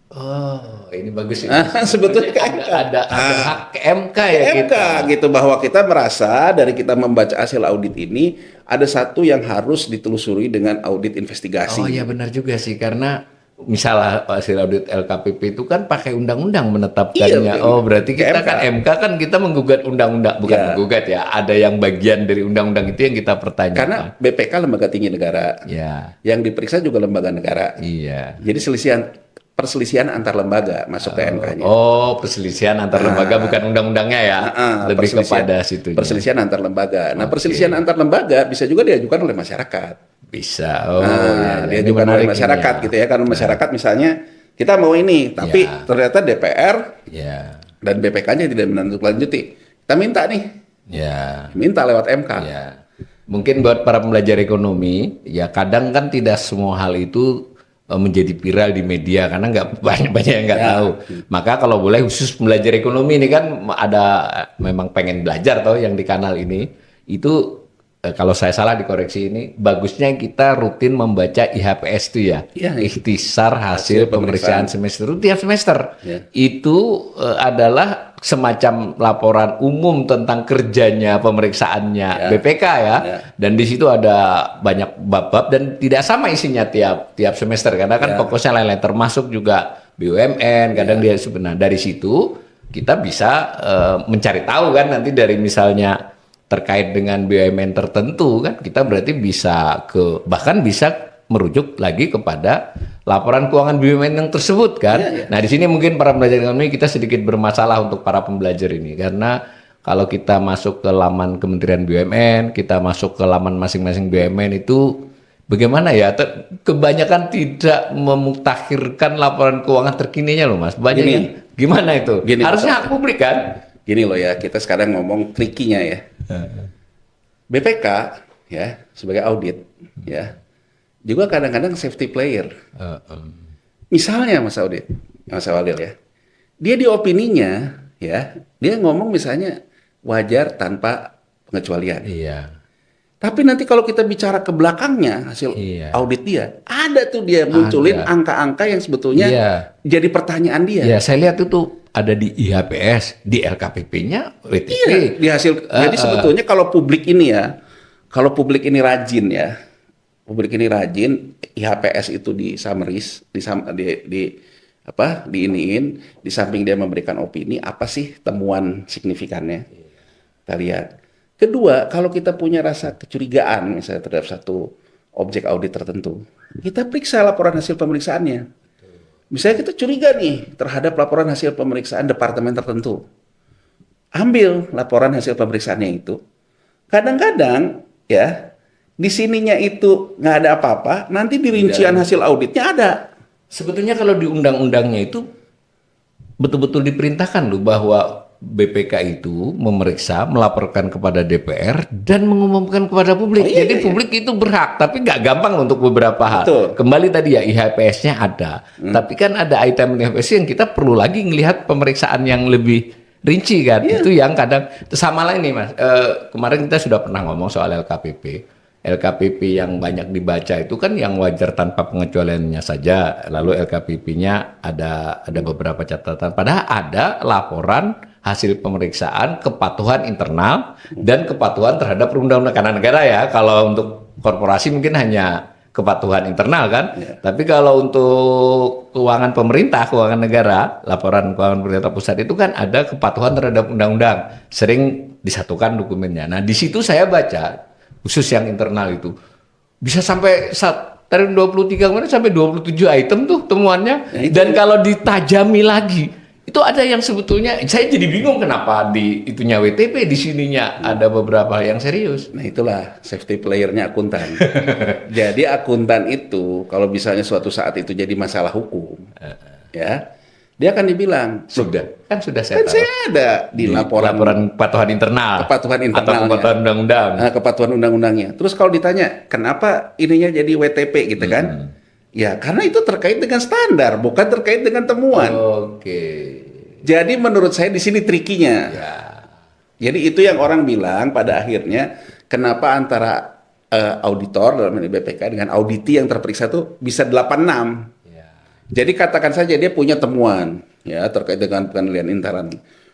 Speaker 3: Oh, ini bagus
Speaker 1: Nah,
Speaker 3: ya.
Speaker 1: sebetulnya ke MK.
Speaker 3: Ada hak ke MK ya
Speaker 1: MK
Speaker 3: kita.
Speaker 1: gitu bahwa kita merasa dari kita membaca hasil audit ini ada satu yang harus ditelusuri dengan audit investigasi.
Speaker 3: Oh iya benar juga sih karena misalnya hasil audit LKPP itu kan pakai undang-undang menetapkannya.
Speaker 1: Iya,
Speaker 3: Oh berarti kita
Speaker 1: MK.
Speaker 3: kan MK kan kita menggugat undang-undang bukan
Speaker 1: Ya.
Speaker 3: menggugat ya. Ada yang bagian dari undang-undang itu yang kita pertanyakan.
Speaker 1: Karena BPK lembaga tinggi negara,
Speaker 3: Ya,
Speaker 1: yang diperiksa juga lembaga negara.
Speaker 3: iya.
Speaker 1: Jadi perselisihan antar lembaga masuk ke MK-nya.
Speaker 3: Oh, perselisihan antar lembaga bukan undang-undangnya ya. Lebih kepada situ.
Speaker 1: Perselisihan antar lembaga. Nah, perselisihan antar lembaga bisa juga diajukan oleh masyarakat.
Speaker 3: Bisa. Oh,
Speaker 1: Nah,
Speaker 3: iya, iya.
Speaker 1: diajukan
Speaker 3: Ini
Speaker 1: oleh
Speaker 3: menarik
Speaker 1: masyarakat
Speaker 3: ini
Speaker 1: gitu ya. Karena masyarakat misalnya kita mau ini, tapi
Speaker 3: Ya.
Speaker 1: ternyata DPR
Speaker 3: Ya.
Speaker 1: dan BPK-nya tidak menindaklanjuti. Kita minta nih,
Speaker 3: Ya.
Speaker 1: minta lewat MK.
Speaker 3: Ya. Mungkin buat para pembelajar ekonomi, ya kadang kan tidak semua hal itu menjadi viral di media karena nggak banyak yang nggak tahu. Maka kalau boleh khusus pembelajar ekonomi ini kan ada memang pengen belajar toh yang di kanal ini itu kalau saya salah dikoreksi ini bagusnya kita rutin membaca IHPS itu ya,
Speaker 1: Iya.
Speaker 3: ikhtisar hasil pemeriksaan semester itu tiap semester.
Speaker 1: Ya.
Speaker 3: Itu adalah semacam laporan umum tentang kerjanya pemeriksaannya BPK ya. Dan di situ ada banyak bab-bab dan tidak sama isinya tiap semester karena kan fokusnya lain-lain termasuk juga BUMN kadang dia sebenarnya dari situ kita bisa mencari tahu kan nanti dari misalnya terkait dengan BUMN tertentu kan kita berarti bisa bahkan bisa merujuk lagi kepada laporan keuangan BUMN yang tersebut kan. Nah di sini mungkin para pembelajar ekonomi kita sedikit bermasalah untuk para pembelajar ini karena kalau kita masuk ke laman Kementerian BUMN, kita masuk ke laman masing-masing BUMN itu bagaimana ya? Kebanyakan tidak memutakhirkan laporan keuangan terkininya loh Mas. Banyak
Speaker 1: Gini.
Speaker 3: yang gimana itu?
Speaker 1: Gini,
Speaker 3: Harusnya hak publik kan?
Speaker 1: Gini loh ya, kita sekarang ngomong trikinya ya. BPK ya sebagai audit ya juga kadang-kadang safety player. Misalnya Mas Audit, Mas Awalil ya, dia di opininya ya dia ngomong misalnya wajar tanpa pengecualian.
Speaker 3: Iya.
Speaker 1: Tapi nanti kalau kita bicara ke belakangnya hasil
Speaker 3: Iya.
Speaker 1: audit dia, ada tuh dia munculin
Speaker 3: Ada.
Speaker 1: angka-angka yang sebetulnya
Speaker 3: Iya.
Speaker 1: jadi pertanyaan dia.
Speaker 3: Ya, saya lihat itu ada di IHPS, di LKPP-nya WTP.
Speaker 1: Iya, di hasil. Jadi sebetulnya kalau publik ini ya, kalau publik ini rajin ya, publik ini rajin, IHPS itu di summaries, diiniin, di samping dia memberikan opini, apa sih temuan signifikannya? Kita lihat. Kedua, kalau kita punya rasa kecurigaan misalnya terhadap satu objek audit tertentu, kita periksa laporan hasil pemeriksaannya. Misalnya kita curiga nih terhadap laporan hasil pemeriksaan departemen tertentu. Ambil laporan hasil pemeriksaannya itu. Kadang-kadang ya di sininya itu nggak ada apa-apa, nanti di rincian hasil auditnya ada.
Speaker 3: Sebetulnya kalau di undang-undangnya itu betul-betul diperintahkan loh bahwa BPK itu memeriksa, melaporkan kepada DPR dan mengumumkan kepada publik.
Speaker 1: Oh, iya,
Speaker 3: Jadi
Speaker 1: iya.
Speaker 3: publik itu berhak, tapi nggak gampang untuk beberapa hal.
Speaker 1: Betul.
Speaker 3: Kembali tadi ya IHPS-nya ada, tapi kan ada item IHPS yang kita perlu lagi melihat pemeriksaan yang lebih rinci kan.
Speaker 1: Iya.
Speaker 3: Itu yang kadang sama lain nih Mas. Kemarin kita sudah pernah ngomong soal LKPP. LKPP yang banyak dibaca itu kan yang wajar tanpa pengecualiannya saja. Lalu LKPP-nya ada beberapa catatan. Padahal ada laporan hasil pemeriksaan kepatuhan internal dan kepatuhan terhadap perundang-undangan karena negara ya. Kalau untuk korporasi mungkin hanya kepatuhan internal kan.
Speaker 1: Ya.
Speaker 3: Tapi kalau untuk keuangan pemerintah, keuangan negara, laporan keuangan pemerintah pusat itu kan ada kepatuhan terhadap undang-undang. Sering disatukan dokumennya. Nah, di situ saya baca khusus yang internal itu bisa sampai dari 23 kemarin sampai 27 item tuh temuannya.
Speaker 1: Nah, itu.
Speaker 3: Dan kalau ditajami lagi itu ada yang sebetulnya saya jadi bingung kenapa di itunya WTP, di sininya ada beberapa yang serius.
Speaker 1: Nah itulah safety player-nya akuntan. Jadi akuntan itu kalau misalnya suatu saat itu jadi masalah hukum, ya dia akan dibilang,
Speaker 3: Sudah saya
Speaker 1: kan
Speaker 3: taruh
Speaker 1: saya ada di laporan
Speaker 3: kepatuhan internal
Speaker 1: kepatuhan
Speaker 3: atau
Speaker 1: internalnya,
Speaker 3: kepatuhan undang-undang.
Speaker 1: Kepatuhan undang-undangnya. Terus kalau ditanya kenapa ininya jadi WTP gitu kan? Ya karena itu terkait dengan standar, bukan terkait dengan temuan.
Speaker 3: Oke.
Speaker 1: Jadi menurut saya di sini trikinya.
Speaker 3: Ya.
Speaker 1: Jadi itu yang orang bilang pada akhirnya kenapa antara auditor dalam ini BPK dengan auditi yang terperiksa itu bisa 86.
Speaker 3: Ya.
Speaker 1: Jadi katakan saja dia punya temuan ya terkait dengan penilaian intern.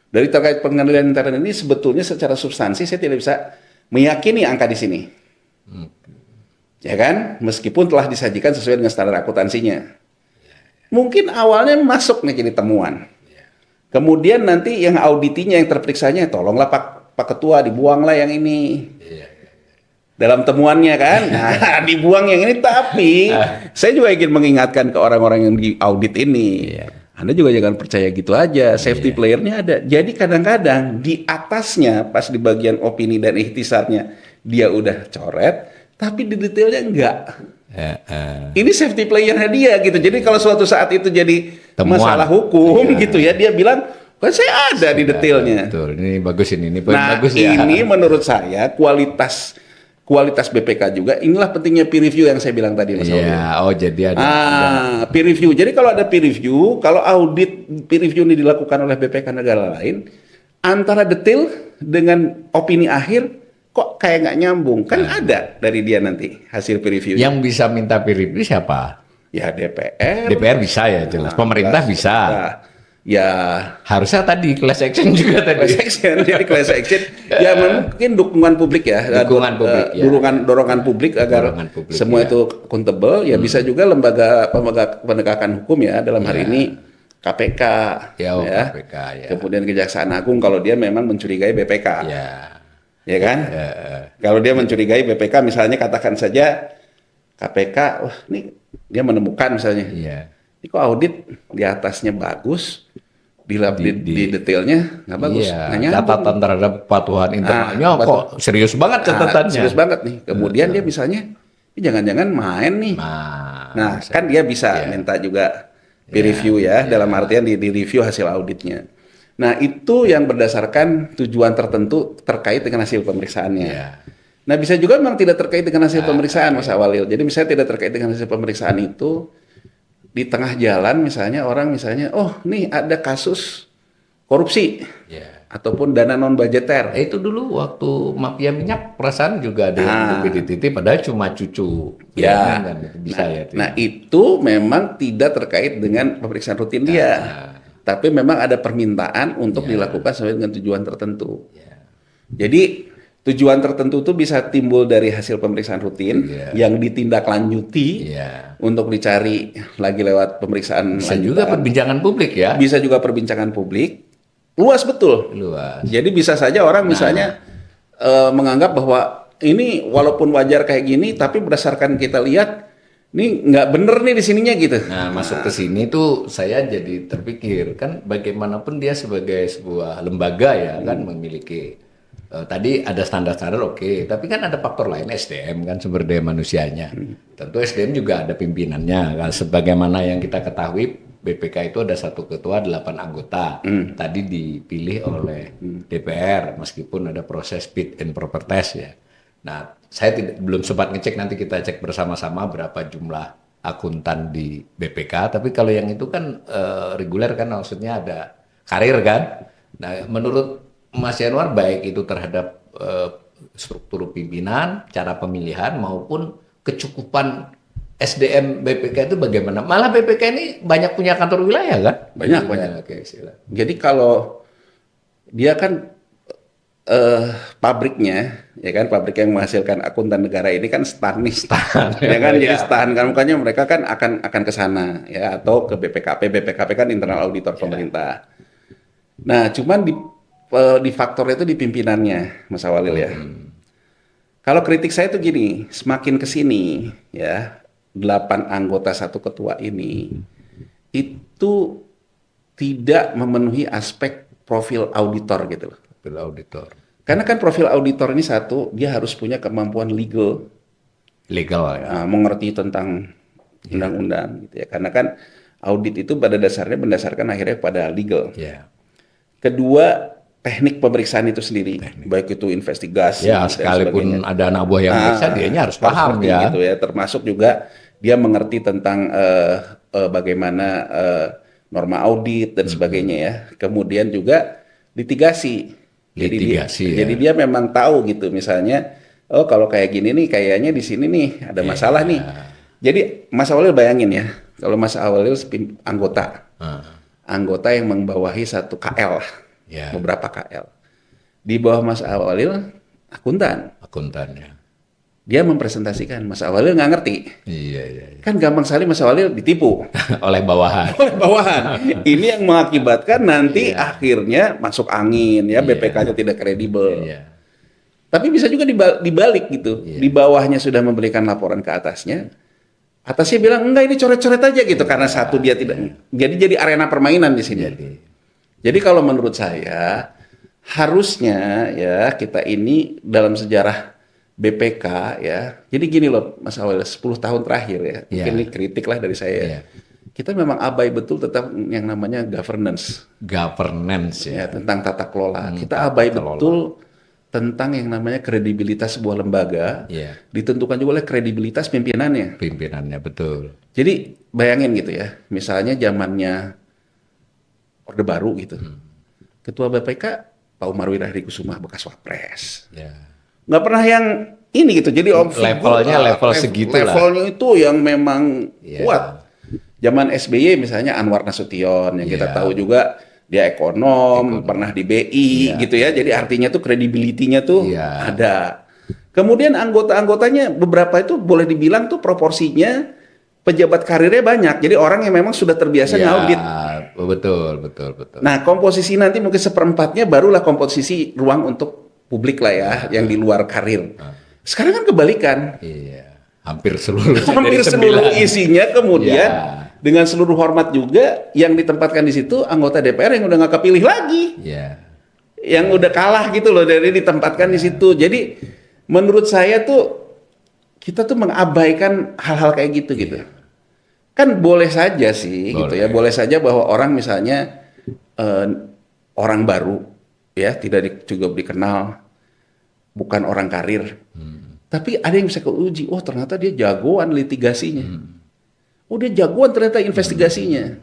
Speaker 1: Dari terkait penilaian intern ini sebetulnya secara substansi saya tidak bisa meyakini angka di sini. Ya kan? Meskipun telah disajikan sesuai dengan standar akuntansinya. Mungkin awalnya masuk nih jadi temuan. Kemudian nanti yang auditinya yang terperiksanya tolonglah Pak Ketua dibuanglah yang ini. Dalam temuannya kan. Nah, dibuang yang ini tapi saya juga ingin mengingatkan ke orang-orang yang di audit ini. Anda juga jangan percaya gitu aja, safety player-nya ada. Jadi kadang-kadang di atasnya pas di bagian opini dan ikhtisarnya dia udah coret, tapi di detailnya enggak. Ini safety player-nya dia gitu. Jadi kalau suatu saat itu jadi
Speaker 3: Temuan.
Speaker 1: masalah hukum gitu ya, dia bilang, kan saya ada di detailnya.
Speaker 3: Betul, ini bagus ini poin
Speaker 1: Nah,
Speaker 3: bagus ya.
Speaker 1: ini menurut saya kualitas BPK juga, inilah pentingnya peer review yang saya bilang tadi Mas Audi.
Speaker 3: Iya, oh jadi ada.
Speaker 1: Peer review. Jadi kalau ada peer review, kalau audit peer review ini dilakukan oleh BPK negara lain, antara detail dengan opini akhir kok kayak nggak nyambung. Kan ada dari dia nanti hasil peer review.
Speaker 3: Yang bisa minta peer review siapa?
Speaker 1: Ya DPR.
Speaker 3: DPR bisa ya jelas. Pemerintah bisa.
Speaker 1: Ya
Speaker 3: Harusnya tadi class action juga tadi.
Speaker 1: class action. Jadi class action ya mungkin dukungan publik ya.
Speaker 3: Dukungan publik, ya.
Speaker 1: Dorongan publik agar
Speaker 3: Dorongan publik,
Speaker 1: semua
Speaker 3: ya.
Speaker 1: itu accountable. Ya bisa juga lembaga penegakan hukum ya dalam hari ini KPK.
Speaker 3: Ya, KPK ya.
Speaker 1: Kemudian Kejaksaan Agung kalau dia memang mencurigai BPK.
Speaker 3: Ya.
Speaker 1: Ya kan? Kalau dia mencurigai BPK misalnya katakan saja KPK, wah ini dia menemukan misalnya.
Speaker 3: Iya.
Speaker 1: Ini kok audit di atasnya bagus, di detailnya nggak bagus.
Speaker 3: Iya.
Speaker 1: Nggak nyambung.
Speaker 3: Catatan terhadap kepatuhan internalnya kok serius banget
Speaker 1: Ah,
Speaker 3: catatannya.
Speaker 1: serius banget nih. Kemudian dia misalnya, ini jangan-jangan main nih. Nah, kan dia bisa minta juga peer review ya, dalam artian di review hasil auditnya. Nah, itu yang berdasarkan tujuan tertentu terkait dengan hasil pemeriksaannya.
Speaker 3: Iya.
Speaker 1: Nah, bisa juga memang tidak terkait dengan hasil pemeriksaan, Mas Awalil. Jadi misalnya tidak terkait dengan hasil pemeriksaan itu, di tengah jalan misalnya orang misalnya, oh nih ada kasus korupsi
Speaker 3: Ya.
Speaker 1: ataupun dana non budgeter.
Speaker 3: Itu dulu waktu mafia minyak perasaan juga ada yang BPDTT padahal cuma cucu.
Speaker 1: Ya.
Speaker 3: Kan, itu bisa ya. itu.
Speaker 1: Nah itu memang tidak terkait dengan pemeriksaan rutin dia, tapi memang ada permintaan untuk dilakukan sesuai dengan tujuan tertentu. Jadi tujuan tertentu tuh bisa timbul dari hasil pemeriksaan rutin yang ditindaklanjuti untuk dicari lagi lewat pemeriksaan
Speaker 3: Bisa
Speaker 1: lanjutan.
Speaker 3: juga perbincangan publik ya.
Speaker 1: Bisa juga perbincangan publik. Luas betul.
Speaker 3: Luas.
Speaker 1: Jadi bisa saja orang misalnya menganggap bahwa ini walaupun wajar kayak gini, tapi berdasarkan kita lihat ini nggak bener nih di sininya gitu.
Speaker 3: Nah, masuk ke sini tuh saya jadi terpikir kan bagaimanapun dia sebagai sebuah lembaga ya kan memiliki tadi ada standar-standar oke, tapi kan ada faktor lain SDM kan sumber daya manusianya. Tentu SDM juga ada pimpinannya kan sebagaimana yang kita ketahui BPK itu ada 1 ketua 8 anggota. Tadi dipilih oleh DPR meskipun ada proses fit and proper test ya. Nah, saya belum sempat ngecek, nanti kita cek bersama-sama berapa jumlah akuntan di BPK, tapi kalau yang itu kan reguler kan maksudnya ada karir kan. Nah, menurut Mas Yanuar baik itu terhadap struktur pimpinan, cara pemilihan maupun kecukupan SDM BPK itu bagaimana? Malah BPK ini banyak punya kantor wilayah kan?
Speaker 1: Banyak.
Speaker 3: Oke, silakan.
Speaker 1: Jadi kalau dia kan pabriknya, ya kan pabrik yang menghasilkan akuntan negara ini kan stan nih, ya kan jadi stan kan, makanya mereka kan akan ke sana ya atau ke BPKP. BPKP kan internal auditor pemerintah. Nah, cuman di faktornya itu di pimpinannya, Mas Awalil ya. Kalau kritik saya itu gini, semakin ke sini ya 8 anggota 1 ketua ini itu tidak memenuhi aspek profil auditor gitu loh.
Speaker 3: Profil auditor.
Speaker 1: Karena kan profil auditor ini satu, dia harus punya kemampuan legal
Speaker 3: ya.
Speaker 1: mengerti tentang undang-undang gitu ya. Karena kan audit itu pada dasarnya berdasarkan akhirnya pada legal. Kedua, teknik pemeriksaan itu sendiri, baik itu investigasi
Speaker 3: ya, sekalipun ada anak buah yang periksa, dianya harus paham
Speaker 1: ngerti
Speaker 3: ya.
Speaker 1: Gitu ya. Termasuk juga dia mengerti tentang bagaimana norma audit dan sebagainya ya. Kemudian juga litigasi. Jadi dia memang tahu gitu, misalnya, oh kalau kayak gini nih, kayaknya di sini nih ada masalah nih. Jadi Mas Awalil bayangin ya, kalau Mas Awalil anggota yang membawahi 1 KL, beberapa KL. Di bawah Mas Awalil akuntan ya. Dia mempresentasikan, Mas Awalil nggak ngerti.
Speaker 3: Iya.
Speaker 1: Kan gampang sekali Mas Awalil ditipu
Speaker 3: oleh bawahan.
Speaker 1: Ini yang mengakibatkan nanti akhirnya masuk angin ya, BPK-nya tidak kredibel. Tapi bisa juga dibalik gitu. Di bawahnya sudah memberikan laporan ke atasnya bilang enggak, ini coret-coret aja gitu, karena satu dia tidak. Jadi arena permainan di sini. Jadi kalau menurut saya harusnya ya kita ini dalam sejarah BPK ya. Jadi gini loh Mas Awalil, 10 tahun terakhir ya. Mungkin ini kritik lah dari saya. Kita memang abai betul tentang yang namanya governance ya, tentang tata kelola. Kita abai betul tentang yang namanya kredibilitas sebuah lembaga. Ditentukan juga oleh kredibilitas pimpinannya.
Speaker 3: Betul.
Speaker 1: Jadi bayangin gitu ya. Misalnya zamannya Orde Baru gitu. Ketua BPK Pak Umar Wirahadikusumah bekas Wapres. Nggak pernah yang ini gitu. Jadi
Speaker 3: level segitu lah.
Speaker 1: Levelnya itu yang memang kuat. Zaman SBY misalnya Anwar Nasution yang kita tahu juga dia ekonom, pernah di BI gitu ya. Jadi artinya tuh kredibilitinya tuh ada. Kemudian anggota-anggotanya beberapa itu boleh dibilang tuh proporsinya pejabat karirnya banyak. Jadi orang yang memang sudah terbiasa ngaudit.
Speaker 3: Betul.
Speaker 1: Nah, komposisi nanti mungkin seperempatnya barulah komposisi ruang untuk publik lah ya, yang di luar karir. Sekarang kan kebalikan.
Speaker 3: Hampir seluruh
Speaker 1: isinya kemudian dengan seluruh hormat juga yang ditempatkan di situ anggota DPR yang udah nggak kepilih lagi. Yang udah kalah gitu loh, dari ditempatkan di situ. Jadi menurut saya tuh kita tuh mengabaikan hal-hal kayak gitu. Kan boleh saja sih gitu ya. Boleh saja bahwa orang misalnya orang baru ya, tidak cukup dikenal, bukan orang karir, tapi ada yang bisa keuji, oh ternyata dia jagoan litigasinya, oh dia jagoan ternyata investigasinya,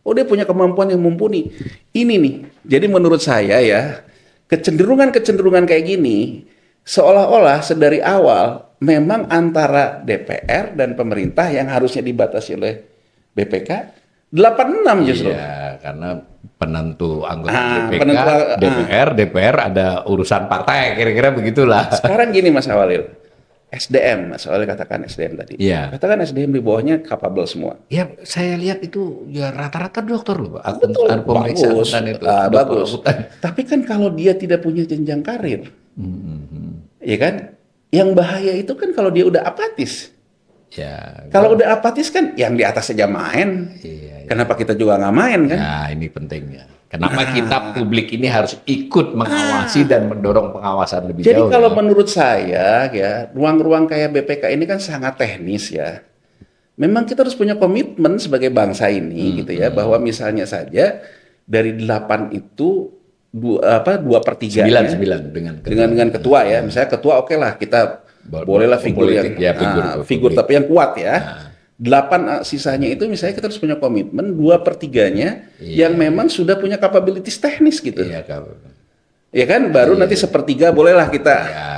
Speaker 1: oh dia punya kemampuan yang mumpuni. Ini nih, jadi menurut saya ya, kecenderungan kayak gini, seolah-olah sedari awal, memang antara DPR dan pemerintah yang harusnya dibatasi oleh BPK, 86 justru.
Speaker 3: Karena penentu anggota
Speaker 1: Ah,
Speaker 3: BPK,
Speaker 1: penentu-
Speaker 3: DPR ada urusan partai, kira-kira begitulah.
Speaker 1: Sekarang gini Mas Awalil, SDM, Mas Awalil katakan SDM tadi.
Speaker 3: Iya.
Speaker 1: Katakan SDM di bawahnya capable semua.
Speaker 3: Ya, saya lihat itu ya rata-rata dokter loh, Pak.
Speaker 1: Betul,
Speaker 3: Pemeriksa
Speaker 1: bagus,
Speaker 3: akuntan itu. Dokter
Speaker 1: bagus.
Speaker 3: akuntan.
Speaker 1: Tapi kan kalau dia tidak punya jenjang karir, ya kan, yang bahaya itu kan kalau dia udah apatis.
Speaker 3: Ya,
Speaker 1: Kalau udah apatis kan, yang di atas saja main.
Speaker 3: iya,
Speaker 1: Kenapa kita juga nggak main kan?
Speaker 3: ya ini pentingnya. Kenapa kita publik ini harus ikut mengawasi dan mendorong pengawasan lebih
Speaker 1: Jadi
Speaker 3: jauh?
Speaker 1: kalau
Speaker 3: ya?
Speaker 1: menurut saya ya, ruang-ruang kayak BPK ini kan sangat teknis ya. Memang kita harus punya komitmen sebagai bangsa ini gitu ya, bahwa misalnya saja dari 8 itu dua per 3
Speaker 3: 9
Speaker 1: dengan ketua ya. Misalnya ketua oke lah kita bolehlah figur
Speaker 3: politik,
Speaker 1: yang
Speaker 3: ya,
Speaker 1: figur
Speaker 3: publik.
Speaker 1: tapi yang kuat ya. 8 sisanya itu misalnya kita harus punya komitmen 2/3-nya yang memang sudah punya capabilities teknis gitu.
Speaker 3: Iya, Kak.
Speaker 1: Ya kan baru nanti 1/3 bolehlah kita
Speaker 3: Ya,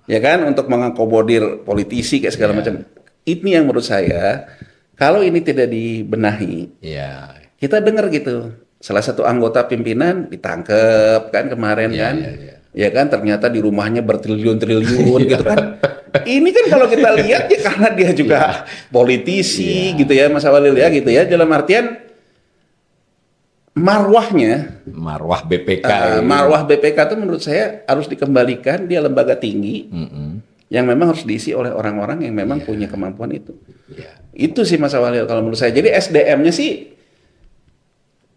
Speaker 1: ya kan untuk mengakomodir politisi kayak segala macam. Ini yang menurut saya kalau ini tidak dibenahi,
Speaker 3: ya,
Speaker 1: kita dengar gitu. Salah satu anggota pimpinan ditangkep kan kemarin kan. Ya kan ternyata di rumahnya bertriliun-triliun gitu kan. Ini kan kalau kita lihat ya karena dia juga politisi gitu ya Mas Awalil ya gitu ya. Dalam artian marwahnya
Speaker 3: marwah BPK.
Speaker 1: marwah BPK itu menurut saya harus dikembalikan, dia lembaga tinggi yang memang harus diisi oleh orang-orang yang memang punya kemampuan itu.
Speaker 3: Ya.
Speaker 1: Itu sih Mas Awalil kalau menurut saya. Jadi SDM-nya sih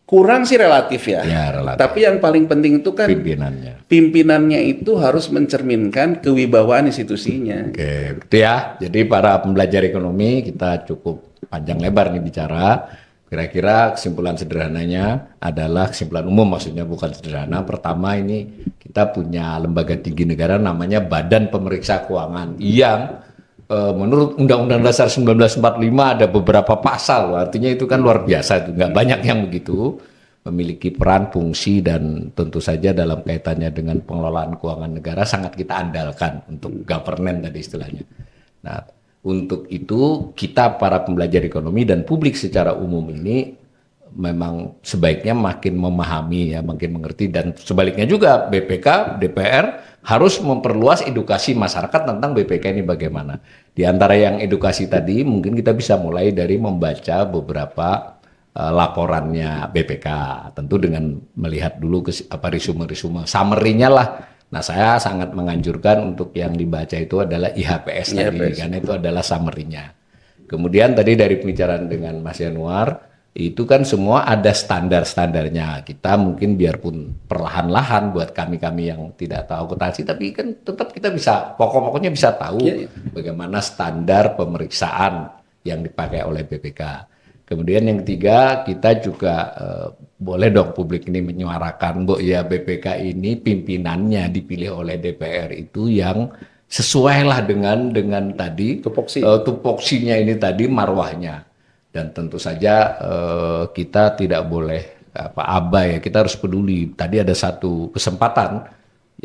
Speaker 1: kurang sih relatif ya.
Speaker 3: Ya, relatif.
Speaker 1: Tapi yang paling penting itu kan
Speaker 3: Pimpinannya.
Speaker 1: itu harus mencerminkan kewibawaan institusinya.
Speaker 3: Oke, itu ya. Jadi para pembelajar ekonomi kita cukup panjang lebar nih bicara. Kira-kira kesimpulan sederhananya adalah kesimpulan umum, maksudnya bukan sederhana. Pertama ini kita punya lembaga tinggi negara namanya Badan Pemeriksa Keuangan yang menurut Undang-Undang Dasar 1945 ada beberapa pasal, artinya itu kan luar biasa, itu nggak banyak yang begitu, memiliki peran, fungsi, dan tentu saja dalam kaitannya dengan pengelolaan keuangan negara sangat kita andalkan untuk governance tadi istilahnya. Nah, untuk itu kita para pembelajar ekonomi dan publik secara umum ini memang sebaiknya makin memahami ya, makin mengerti, dan sebaliknya juga BPK, DPR harus memperluas edukasi masyarakat tentang BPK ini bagaimana. Di antara yang edukasi tadi mungkin kita bisa mulai dari membaca beberapa laporannya BPK, tentu dengan melihat dulu resume-resume, summary-nya lah. Nah, saya sangat menganjurkan untuk yang dibaca itu adalah IHPS tadi, karena itu adalah summary-nya. Kemudian tadi dari pembicaraan dengan Mas Yanuar, itu kan semua ada standar-standarnya. Kita mungkin biarpun perlahan-lahan buat kami-kami yang tidak tahu akuntansi, tapi kan tetap kita bisa, pokok-pokoknya bisa tahu bagaimana standar pemeriksaan yang dipakai oleh BPK. Kemudian yang ketiga, kita juga boleh dong publik ini menyuarakan, Bu, ya BPK ini pimpinannya dipilih oleh DPR itu yang sesuai lah dengan tadi tupoksinya ini tadi, marwahnya. Dan tentu saja kita tidak boleh abai ya, kita harus peduli. Tadi ada satu kesempatan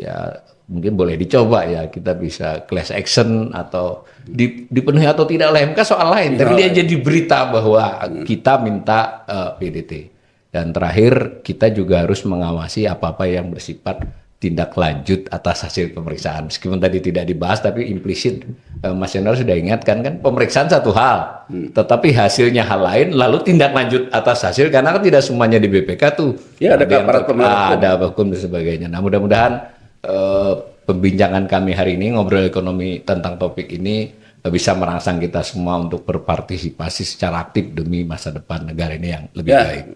Speaker 3: ya, mungkin boleh dicoba ya, kita bisa class action atau dipenuhi atau tidak oleh MK soal lain, tapi dia jadi berita bahwa kita minta PDT. Dan terakhir kita juga harus mengawasi apa-apa yang bersifat tindak lanjut atas hasil pemeriksaan. Meskipun tadi tidak dibahas, tapi implisit Mas Yendra sudah ingatkan kan, pemeriksaan satu hal, tetapi hasilnya hal lain, lalu tindak lanjut atas hasil, karena kan tidak semuanya di BPK tuh.
Speaker 1: Ya, ada aparat penegak
Speaker 3: ada hukum dan sebagainya. Nah, mudah-mudahan pembincangan kami hari ini, ngobrol ekonomi tentang topik ini, bisa merangsang kita semua untuk berpartisipasi secara aktif demi masa depan negara ini yang lebih baik.